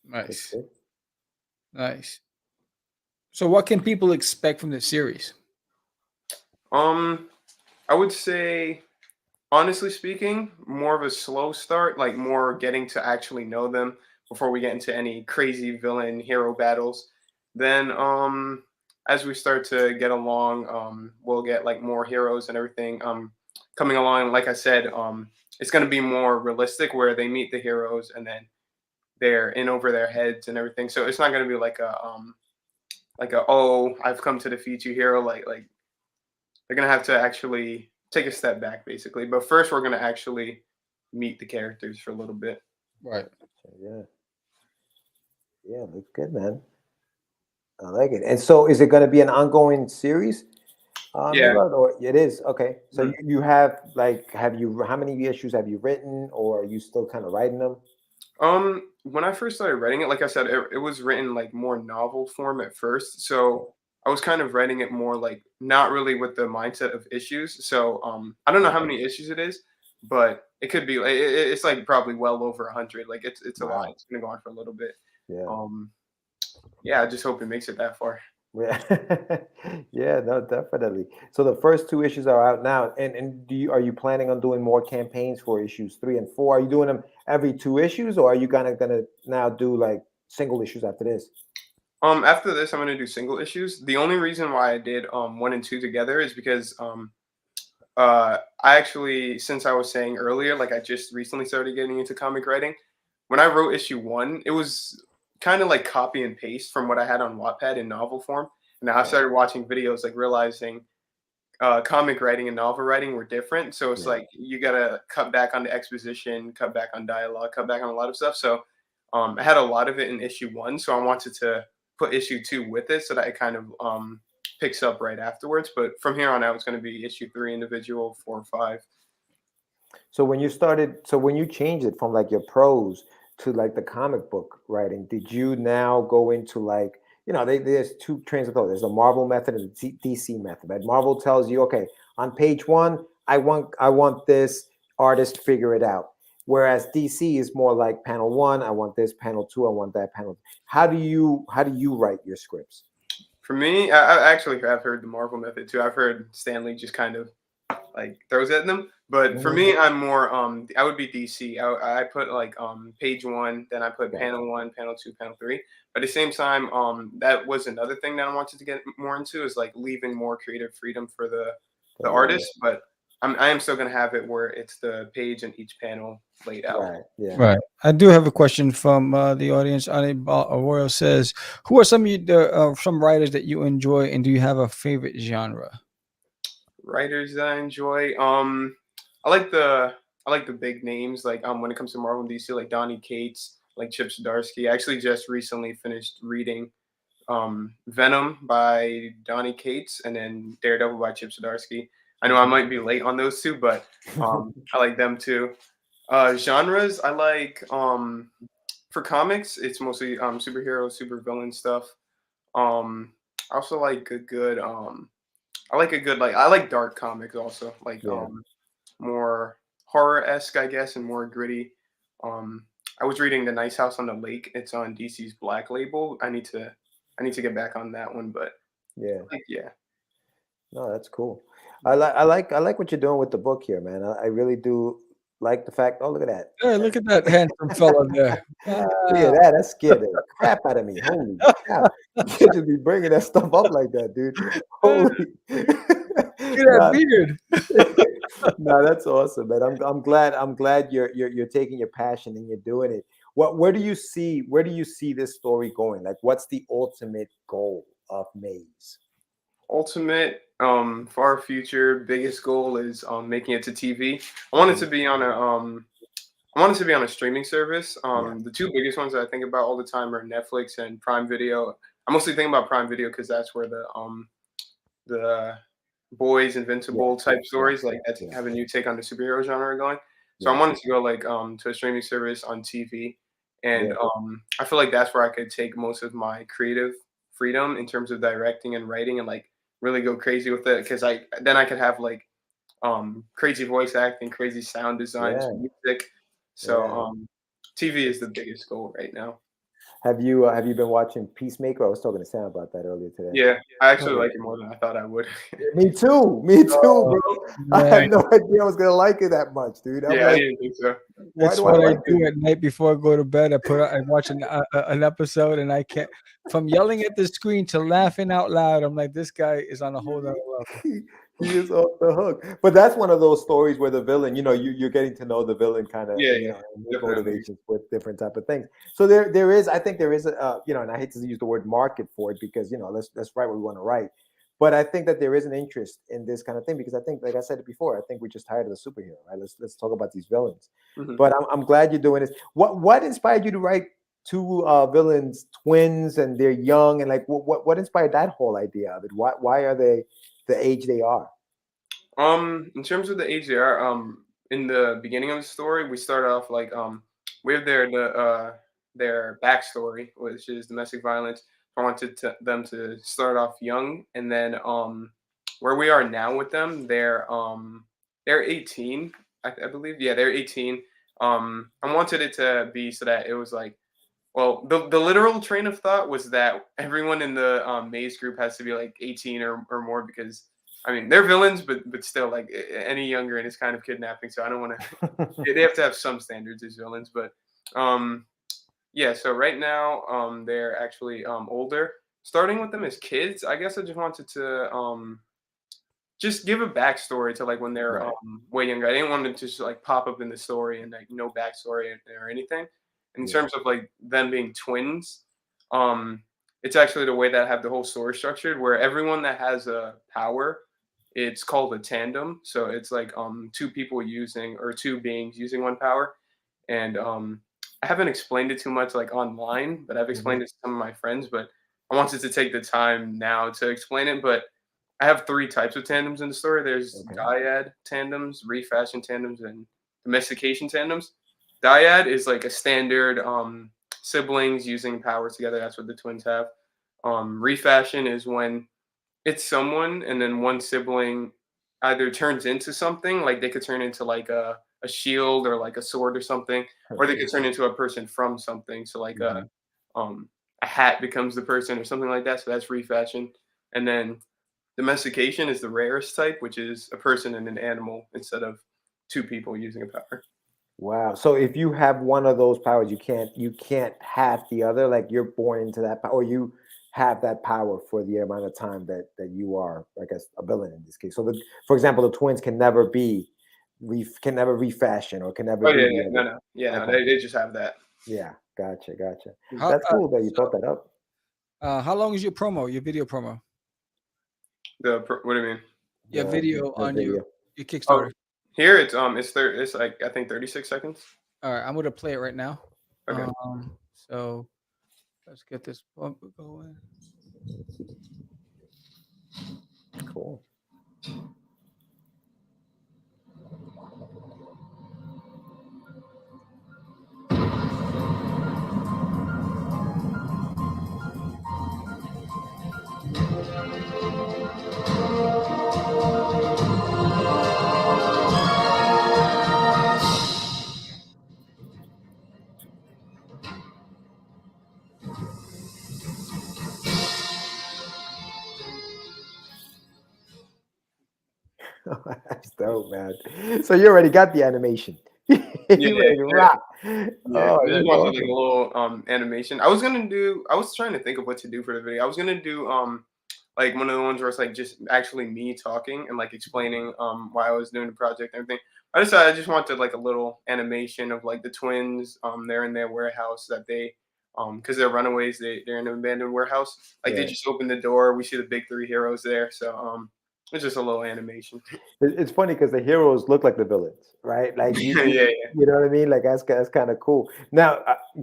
Nice. So what can people expect from this series? I would say, honestly speaking, more of a slow start, like more getting to actually know them before we get into any crazy villain hero battles. Then as we start to get along, we'll get like more heroes and everything coming along. Like I said, it's going to be more realistic where they meet the heroes and then they're in over their heads and everything. So it's not going to be like a oh, I've come to defeat you hero. Like they're going to have to actually take a step back basically. But first we're going to actually meet the characters for a little bit. Right. Yeah. Yeah, looks good, man. I like it. And so, is it going to be an ongoing series? Yeah. Or it is. Okay. So Mhm. you have like, how many issues have you written, or are you still kind of writing them? When I first started writing it, like I said, it was written like more novel form at first. So I was kind of writing it more like not really with the mindset of issues. So I don't know how many issues it is, but it could be like it's like probably well over 100. Like it's a lot. Wow. It's gonna go on for a little bit. Yeah. Yeah, I just hope it makes it that far. Yeah. Yeah, no, definitely. So the first two issues are out now. And are you planning on doing more campaigns for issues 3 and 4? Are you doing them every 2 issues, or are you gonna now do like single issues after this? After this, I'm gonna do single issues. The only reason why I did 1 and 2 together is because I actually, since I was saying earlier, like I just recently started getting into comic writing. When I wrote issue 1, it was kind of like copy and paste from what I had on Wattpad in novel form. And now I started watching videos, like realizing comic writing and novel writing were different. So it's Yeah. like you gotta cut back on the exposition, cut back on dialogue, cut back on a lot of stuff. So I had a lot of it in issue 1, so I wanted to put issue 2 with it so that it kind of picks up right afterwards. But from here on out, it's going to be issue 3 individual, 4, 5. So when you changed it from like your prose to like the comic book writing, did you now go into like, there's 2 trains of thought. There's a Marvel method and a DC method. Right? Marvel tells you, okay, on page 1, I want this artist, figure it out. Whereas DC is more like panel 1, I want this, panel 2, I want that, panel. How do you write your scripts? For me, I actually have heard the Marvel method too. I've heard Stanley just kind of like throws at them. But for me, I'm more I would be DC. I put like page 1, then I put panel 1, panel 2, panel 3. But at the same time, that was another thing that I wanted to get more into, is like leaving more creative freedom for the artist. But I am still gonna have it where it's the page and each panel laid out. Right. Yeah. Right. I do have a question from the audience. Arroyo says, "Who are some writers that you enjoy, and do you have a favorite genre?" Writers that I enjoy, I like the big names. Like when it comes to Marvel and DC, like Donny Cates, like Chip Zdarsky. I actually just recently finished reading Venom by Donny Cates and then Daredevil by Chip Zdarsky. I know I might be late on those 2, but I like them too. Genres, I like for comics, it's mostly superhero, supervillain stuff. I also like a good I like dark comics also, like more horror-esque, I guess, and more gritty. I was reading The Nice House on the Lake. It's on DC's Black Label. I need to get back on that one, but Yeah. yeah. No, that's cool. I like what you're doing with the book here, man. I really do like the fact. Oh, look at that! Hey, look at that handsome fella there. Look at that! That scared the crap out of me. Holy cow! You can't just be bringing that stuff up like that, dude. Holy! Look at that beard. No, that's awesome, man. I'm glad you're taking your passion and you're doing it. Where do you see this story going? Like, what's the ultimate goal of Maze? Ultimate far future biggest goal is making it to TV. I want it to be on a streaming service. The 2 biggest ones that I think about all the time are Netflix and Prime Video. I mostly think about Prime Video because that's where the Boys, Invincible type stories, like that's have a new take on the superhero genre are going. So I wanted to go like to a streaming service on TV, and I feel like that's where I could take most of my creative freedom in terms of directing and writing, and like really go crazy with it, because I could have like crazy voice acting, crazy sound designs, music. So TV is the biggest goal right now. Have you been watching Peacemaker? I was talking to Sam about that earlier today. Yeah, I actually like it more than I thought I would. Me too, bro. I had no idea I was gonna like it that much, dude. I'm Yeah, I like, didn't think so. That's why do what I I like do it? at night before I go to bed. I watch an episode, and I can't, from yelling at the screen to laughing out loud. I'm like, this guy is on a whole other level. He is off the hook. But that's one of those stories where the villain, you're getting to know the villain kind of, Yeah, and his definitely. motivations with different type of things. So there is, I think there is a, and I hate to use the word market for it because, let's write what we want to write. But I think that there is an interest in this kind of thing because I think, like I said it before, I think we're just tired of the superhero, right? Let's talk about these villains. Mhm. But I'm glad you're doing this. What inspired you to write two villains, twins, and they're young, and like what inspired that whole idea of it? Why are they the age they are? In terms of the age they are, in the beginning of the story, we start off like we have their backstory, which is domestic violence. I wanted them to start off young, and then where we are now with them, they're 18, I believe. Yeah, they're 18. I wanted it to be so that it was like, well, the literal train of thought was that everyone in the maze group has to be like 18 or more because I mean they're villains, but still like any younger and it's kind of kidnapping. So I don't want to. They have to have some standards as villains, but yeah. So right now they're actually older. Starting with them as kids, I guess I just wanted to just give a backstory to like when they're Right. way younger. I didn't want them to just like pop up in the story and like no backstory or anything. In Yeah. terms of like them being twins, it's actually the way that I have the whole story structured, where everyone that has a power, it's called a tandem. So it's like two people using or two beings using one power, and I haven't explained it too much like online, but I've explained it to some of my friends. But I wanted to take the time now to explain it, but I have three types of tandems in the story. There's Okay. dyad tandems, refashion tandems, and domestication tandems. Dyad is like a standard siblings using power together. That's what the twins have. Refashion is when it's someone and then one sibling either turns into something, like they could turn into like a shield or like a sword or something, or they could turn into a person from something. So like a hat becomes the person or something like that. So that's refashion. And then domestication is the rarest type, which is a person and an animal instead of two people using a power. Wow. So if you have one of those powers, you can't have the other. Like you're born into that power, or you have that power for the amount of time that you are, I guess, a villain in this case. So, for example, the twins can never refashion or can never. Oh be yeah, the yeah, other. no, yeah, Okay. they just have that. Yeah, gotcha. How- That's cool that you brought that up. How long is your video promo? What do you mean? Your The- video the on video. your Kickstarter. Here it's it's like I think 36 seconds. All right, I'm gonna play it right now. Okay. So let's get this bumper going. Cool. That's dope, man. So you already got the animation. You ready to rock. Yeah, Oh, I just that's wanted like awesome. a little animation. I was trying to think of what to do for the video. I was gonna do like one of the ones where it's like just actually me talking and like explaining why I was doing the project and everything. I decided I just wanted like a little animation of like the twins. They're in their warehouse that they because they're runaways. They're in an abandoned warehouse. Like they Yeah. just open the door. We see the big three heroes there. So it's just a little animation. It's funny because the heroes look like the villains, right? Like Yeah. you know what I mean? Like that's kind of cool. Now,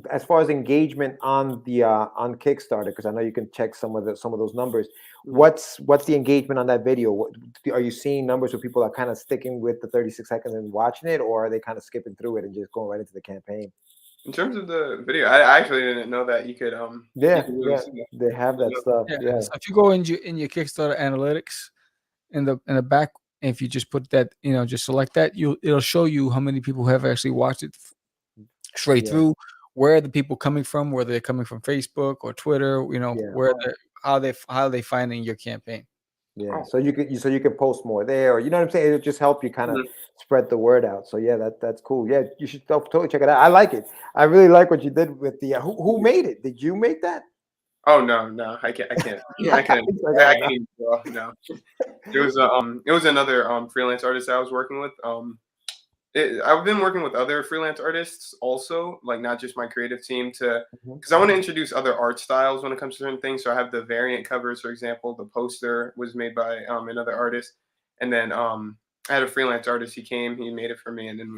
as far as engagement on the on Kickstarter, because I know you can check some of those numbers. What's the engagement on that video? What, are you seeing numbers where people are kind of sticking with the 36 seconds and watching it, or are they kind of skipping through it and just going right into the campaign? In terms of the video, I actually didn't know that you could Yeah, you could really see that. they have that stuff. Yeah. So if you go in your Kickstarter analytics in the back, if you just put that, just select that, it'll show you how many people have actually watched it straight through, where are the people coming from, whether they're coming from Facebook or Twitter, you know, where how they finding your campaign. Yeah, Oh. so you can post more there, or you know what I'm saying. It'll just help you kind of spread the word out. So yeah, that's cool. Yeah, you should totally check it out. I like it. I really like what you did with the. Who made it? Did you make that? Oh no, I can't. I can't even draw. No, it was another freelance artist I was working with. I've been working with other freelance artists also, like not just my creative team, because I want to introduce other art styles when it comes to certain things. So I have the variant covers, for example. The poster was made by another artist, and then I had a freelance artist. He made it for me, and then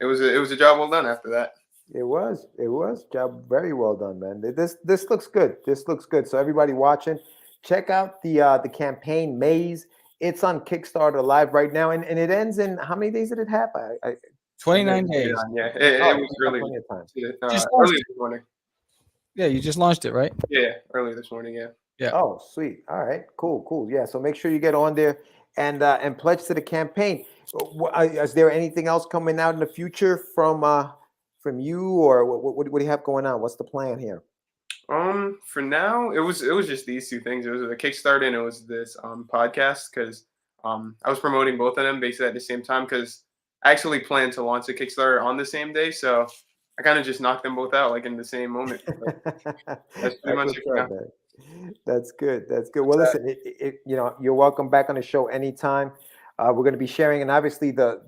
it was a job well done after that. It was job very well done, man. This looks good. This looks good. So everybody watching, check out the campaign Maze. It's on Kickstarter live right now, and it ends in how many days did it have? 29 days. Yeah, it was really early this morning. Yeah, you just launched it, right? Yeah, early this morning. Yeah. Oh, sweet. All right, cool. Yeah, so make sure you get on there and pledge to the campaign. Is there anything else coming out in the future from you, or what do you have going on? What's the plan here? For now, it was just these two things. It was a Kickstarter and it was this podcast, because I was promoting both of them basically at the same time, because I actually planned to launch a Kickstarter on the same day, so I kind of just knocked them both out like in the same moment. That's pretty much it for now. That's good. Well, listen, you're welcome back on the show anytime. We're going to be sharing, and obviously the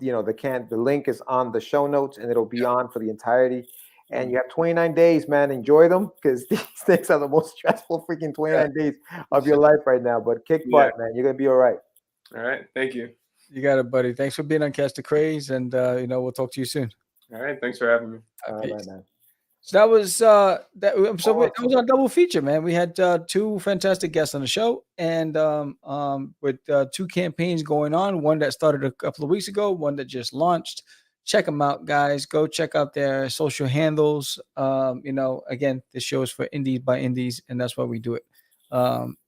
link is on the show notes, and it'll be on for the entirety. And you have 29 days, man. Enjoy them, because these things are the most stressful freaking 29 days of your life right now. But kick butt, man. You're gonna be all right. All right, thank you. You got it, buddy. Thanks for being on Catch the Craze, and we'll talk to you soon. All right, thanks for having me. All right, man. So that was that was our double feature, man. We had two fantastic guests on the show, and with two campaigns going on. One that started a couple of weeks ago, one that just launched. Check them out, guys. Go check out their social handles. Again, this show is for indies by indies, and that's why we do it.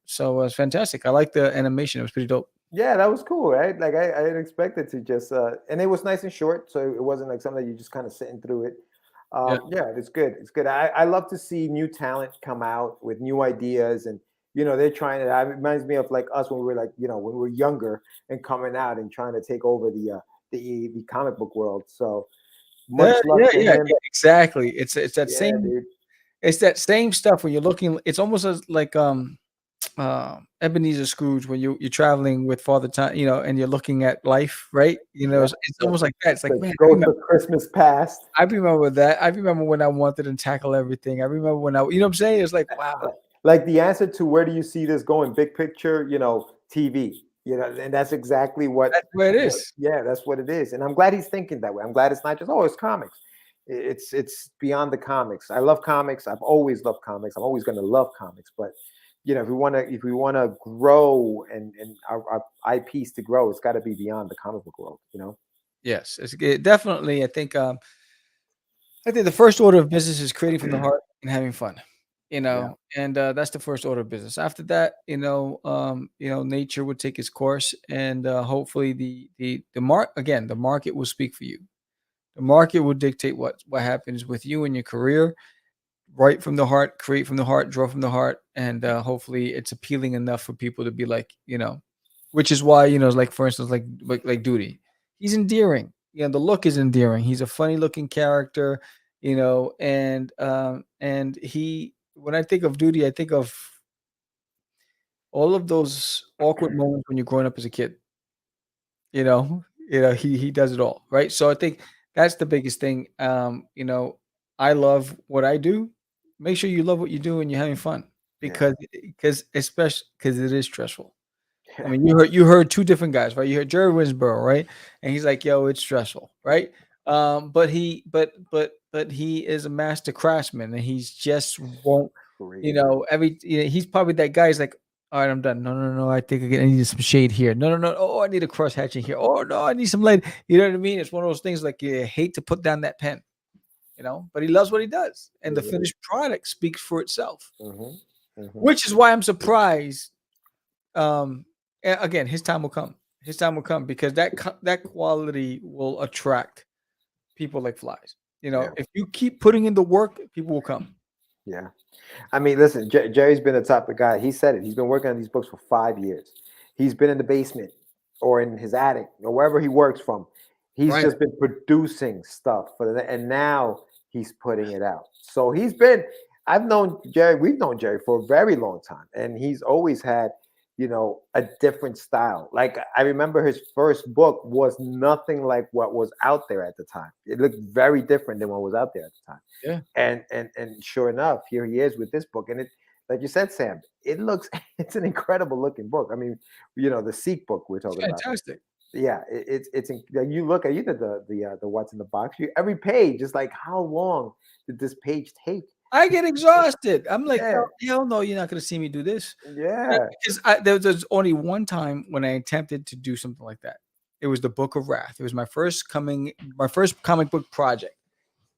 So it's fantastic. I like the animation. It was pretty dope. Yeah, that was cool, right? Like I didn't expect it to just and it was nice and short, so it wasn't like something that you just kind of sitting through it. Yeah, it's good. It's good. I love to see new talent come out with new ideas, and they're trying to. It reminds me of like us when we were when we were younger and coming out and trying to take over the comic book world. So much love to him. Exactly. It's that same. Dude. It's that same stuff when you're looking. It's almost like Ebenezer Scrooge when you're traveling with Father Time, and you're looking at life, right? It's almost like that. It's like, man, go to Christmas past. I remember that. I remember when I wanted to tackle everything. I remember when what I'm saying? It's like, wow. Like the answer to where do you see this going? Big picture, TV. And that's exactly that's where it is. Yeah, that's what it is. And I'm glad he's thinking that way. I'm glad it's not just, it's comics. It's beyond the comics. I love comics. I've always loved comics. I'm always going to love comics. But if we want to grow and our IPs to grow, it's got to be beyond the comic book world. Yes, it definitely. I think the first order of business is creating from the heart and having fun. And that's the first order of business. After that, nature would take its course, and hopefully the market will speak for you. The market will dictate what happens with you in your career. Write from the heart, create from the heart, draw from the heart, and hopefully it's appealing enough for people to be like, which is why, like for instance, like Duty, he's endearing. The look is endearing. He's a funny looking character, and he. When I think of Duty, I think of all of those awkward moments when you're growing up as a kid. He does it all, right? So I think that's the biggest thing. I love what I do. Make sure you love what you do and you're having fun, because especially because it is stressful. I mean, you heard two different guys, right? You heard Jerre Winsborrow, right? And he's like, "Yo, it's stressful," right? But he is a master craftsman, and he's just won't, he's probably that guy. He's like, all right, I'm done. No, I think I need some shade here. No. Oh, I need a cross hatching here. Oh no, I need some light. You know what I mean? It's one of those things like you hate to put down that pen, but he loves what he does, and the finished product speaks for itself. Which is why I'm surprised. Again, his time will come. His time will come, because that quality will attract people like flies. You know, if you keep putting in the work, people will come. Yeah. I mean, listen, Jerry's been the type of guy. He said it. He's been working on these books for 5 years. He's been in the basement or in his attic or wherever he works from. He's just been producing stuff and now he's putting it out. So I've known Jerry, we've known Jerry for a very long time, and he's always had, you know, a different style. Like, I remember his first book was nothing like what was out there at the time. It looked very different than what was out there at the time. Yeah. And sure enough, here he is with this book. And it, like you said, Sam, it's an incredible looking book. I mean, you know, the Seek book we're talking about. Fantastic. Yeah, you look at, you did the what's in the box. Every page is like, how long did this page take? I get exhausted. I'm like, hell no, you're not going to see me do this. Yeah. Because there's only one time when I attempted to do something like that. It was the Book of Wrath. It was my first comic book project.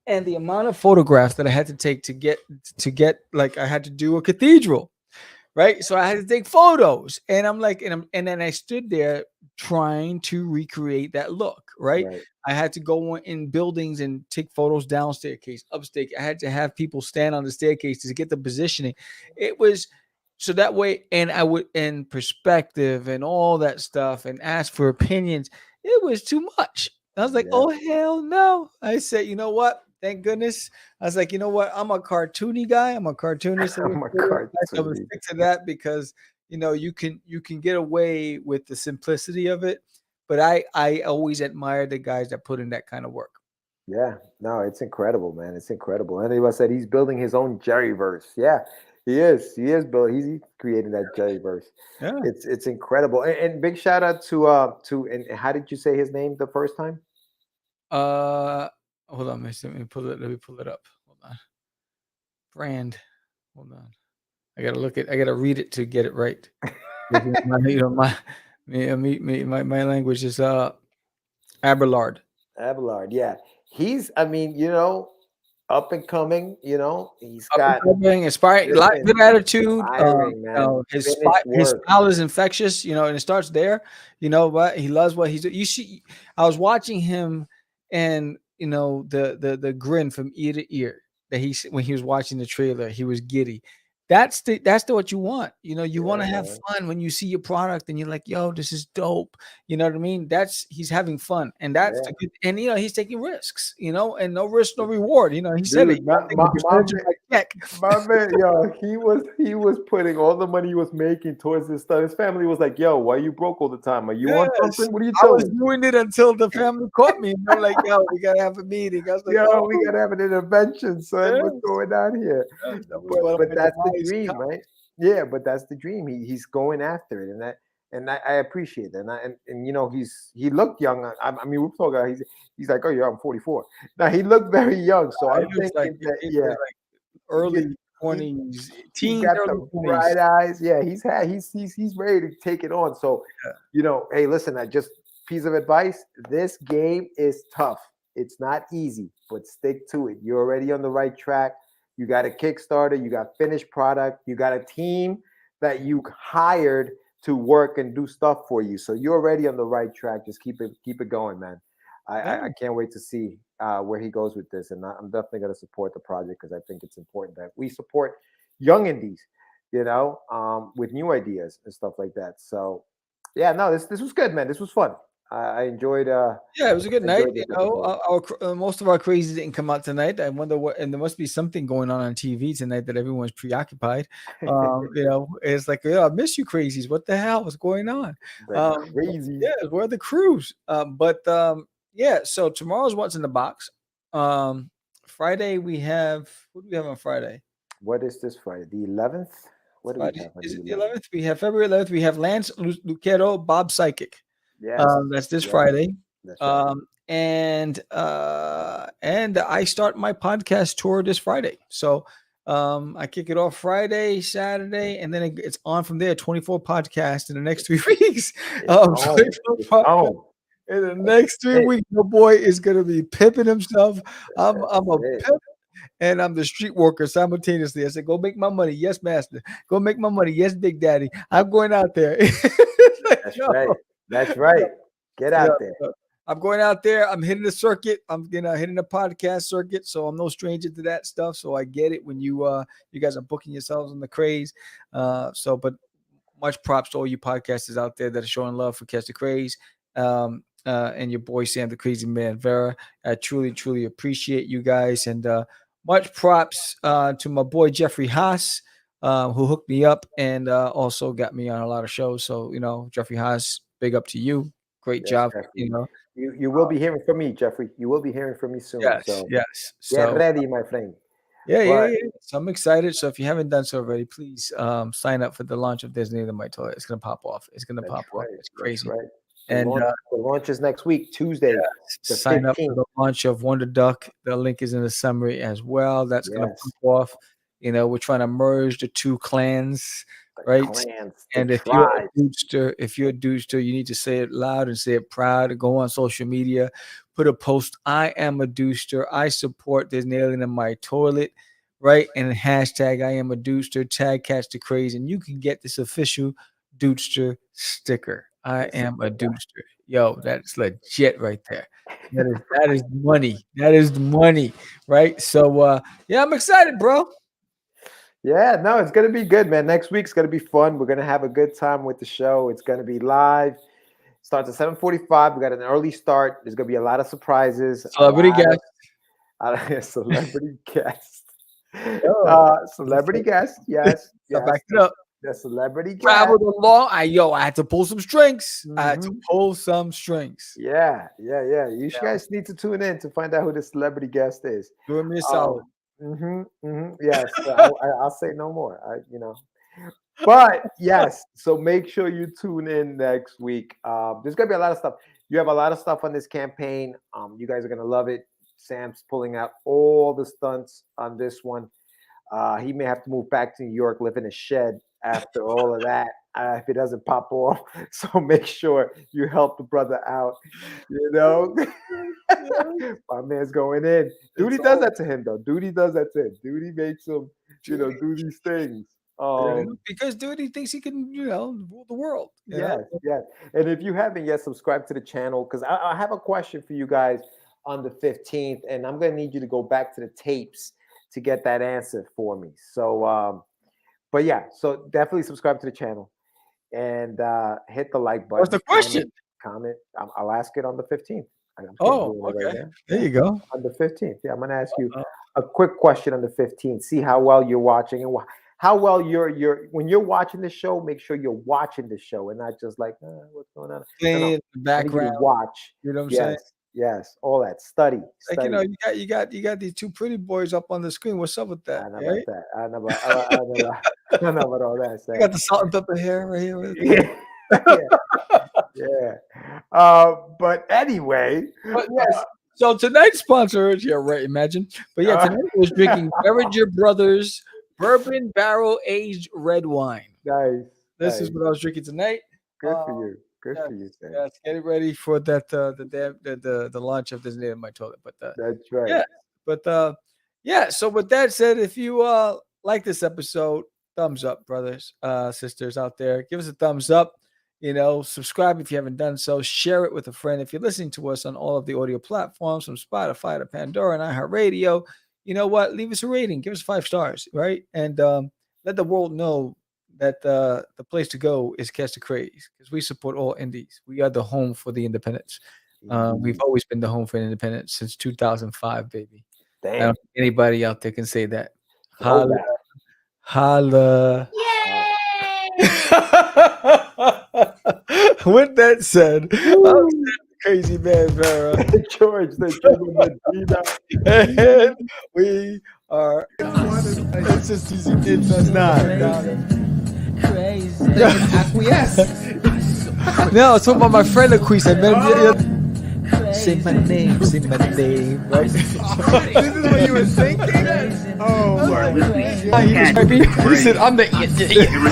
And the amount of photographs that I had to take to get like, I had to do a cathedral, right? So I had to take photos, and I'm like, and then I stood there trying to recreate that look, right? I had to go in buildings and take photos down staircase, upstairs. I had to have people stand on the staircase to get the positioning. It was so that way, and I would in perspective and all that stuff, and ask for opinions. It was too much. I was like, oh hell no! I said, you know what? Thank goodness. I was like, you know what? I'm a cartoony guy. I'm a cartoonist. I'm gonna stick to that because, you know, you can get away with the simplicity of it. But I always admire the guys that put in that kind of work. Yeah, no, it's incredible, man. It's incredible. And he said he's building his own Jerryverse. Yeah, he is. He is building. He's creating that Jerryverse. Yeah, it's incredible. And big shout out to and how did you say his name the first time? Hold on, let me pull it up. Hold on. Brand. Hold on. I gotta read it to get it right. my language is Abelard. Abelard, yeah. He's, I mean, you know, up and coming, you know, he's got inspiring, good attitude. His style is infectious, you know, and it starts there. You know what? He loves what he's doing. You see, I was watching him, and you know, the grin from ear to ear that when he was watching the trailer, he was giddy. That's what you want. You know, you want to have fun when you see your product and you're like, yo, this is dope. You know what I mean? He's having fun, and that's the good, and you know, he's taking risks, you know, and no risk, no reward. You know, he said it. My man, yo, he was putting all the money he was making towards this stuff. His family was like, yo, why you broke all the time? Are you on something? What are you doing? I was doing it until the family caught me, and they're like, yo, we gotta have a meeting. I was like, we gotta have an intervention, son. What's going on here? But that's the dream, right? Yeah, but that's the dream. He's going after it, and I appreciate that. And you know, he looked young. I mean, we're talking. He's like, oh yeah, I'm 44. Now he looked very young, so I'm thinking like early 20s, he got the bright eyes. Yeah, he's ready to take it on. So you know, hey, listen, just piece of advice: this game is tough. It's not easy, but stick to it. You're already on the right track. You got a Kickstarter, you got finished product, you got a team that you hired to work and do stuff for you. So you're already on the right track. Just keep it going, man. I can't wait to see where he goes with this. And I'm definitely going to support the project because I think it's important that we support young indies, you know, with new ideas and stuff like that. So yeah, no, this was good, man. This was fun. I enjoyed. Yeah, it was a good night. You know, most of our crazies didn't come out tonight. I wonder what, and there must be something going on TV tonight that everyone's preoccupied. You know, it's like, I miss you, crazies. What the hell is going on? Crazy. Yeah, where are the crews? Yeah. So tomorrow's what's in the box. Friday we have. What do we have on Friday? What is this Friday? The 11th. What do we have? Is it the 11th? We have February 11th. We have Lance Lucero, Bob Psychic. Yes. That's this Friday. That's right. And I start my podcast tour this Friday. So I kick it off Friday, Saturday, and then it's on from there. 24 podcasts in the next 3 weeks. In the next 3 weeks, your boy is gonna be pimping himself. I'm a pimp, and I'm the street worker simultaneously. I said, go make my money. Yes, master. Go make my money. Yes, big daddy. I'm going out there. That's right. That's right. Get out there. I'm going out there. I'm hitting the circuit. I'm hitting the podcast circuit. So I'm no stranger to that stuff. So I get it when you guys are booking yourselves on the Craze. But much props to all you podcasters out there that are showing love for Catch the Craze. And your boy Sam the Crazy Man Vera. I truly, truly appreciate you guys. And much props to my boy Jeffrey Haas, who hooked me up and also got me on a lot of shows. So, Jeffrey Haas, big up to you. Great job. Jeffrey. You will be hearing from me, Jeffrey. You will be hearing from me soon. Yes, so yes. Get ready, my friend. Yeah. So I'm excited. So if you haven't done so already, please sign up for the launch of There's an Alien in My Toilet. It's going to pop off. It's crazy. Right. And the launch is next week, Tuesday. Sign 15th. up for the launch of Wonderduck. The link is in the summary as well. That's going to pop off. We're trying to merge the two clans, right? And if you're a Dudester, you need to say it loud and say it proud. Go on social media, put a post. I am a Dudester. I support There's an Alien in My Toilet, right? And hashtag I am a Dudester. Tag Catch the Craze, and you can get this official Dudester sticker. I am a Dudester. Yo, that's legit right there. That is money. That is the money, right? So I'm excited, bro. Yeah, no, it's gonna be good, man. Next week's gonna be fun. We're gonna have a good time with the show. It's gonna be live. Starts at 7:45. We got an early start. There's gonna be a lot of surprises. Celebrity guest. Celebrity guest. Celebrity guest. Yes. Back it up. The celebrity guest. Traveled along. I had to pull some strings. I had to pull some strings. Yeah. You guys need to tune in to find out who the celebrity guest is. Doing me a solid. Yes, I'll say no more. But yes, so make sure you tune in next week. There's gonna be a lot of stuff. You have a lot of stuff on this campaign. You guys are gonna love it. Sam's pulling out all the stunts on this one. He may have to move back to New York, live in a shed after all of that. If it doesn't pop off, so make sure you help the brother out. My man's going in. Duty does that to him, though. Duty does that to him. Duty makes him, do these things. Because Duty thinks he can, rule the world. Yes. And if you haven't yet subscribed to the channel, because I have a question for you guys on the 15th, and I'm going to need you to go back to the tapes to get that answer for me. So, so definitely subscribe to the channel. And hit the like button. What's the question? Comment. I'll ask it on the 15th. Okay. Right there you go. On the 15th. Yeah, I'm going to ask you a quick question on the 15th. See how well you're watching and how well you're when you're watching the show. Make sure you're watching the show and not just like what's going on. In the background. Watch. You know what I'm saying? Yes, all that study. You got these two pretty boys up on the screen. What's up with that? I know about that. I know about all that. You got the salt and pepper hair right here. Yeah. But anyway. Yes. So tonight's sponsor, imagine. But tonight I was drinking Beringer Brothers Bourbon Barrel Aged Red Wine. Nice. This is what I was drinking tonight. Good for you. Good for you, Sam. Yes, get ready for that the launch of There's an Alien in My Toilet. But that's right. Yeah. But so with that said, if you like this episode, thumbs up, brothers, sisters out there. Give us a thumbs up. Subscribe if you haven't done so. Share it with a friend. If you're listening to us on all of the audio platforms, from Spotify to Pandora and iHeartRadio, you know what? Leave us a rating. Give us 5 stars, right? And let the world know that the place to go is Catch the Craze, because we support all indies. We are the home for the independents. We've always been the home for independents since 2005, baby. Damn. I don't think anybody out there can say that. Holla. Holla. Yay! With that said, I'm Crazy Man Vera. George, and we are. It's just easy. It's not. Crazy. Acquiesce. No, it's talking about my friend Acquiesce. Say my name, right? This is what you were thinking? He said, I'm the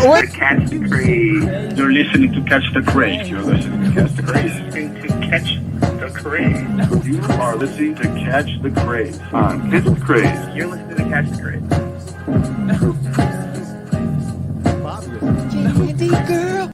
what? Catch the Craze. You're listening to Catch the Craze. You're listening to Catch the Craze. You are listening to Catch the Craze. Catch the Craze. You're listening to Catch the Craze. Candy girl.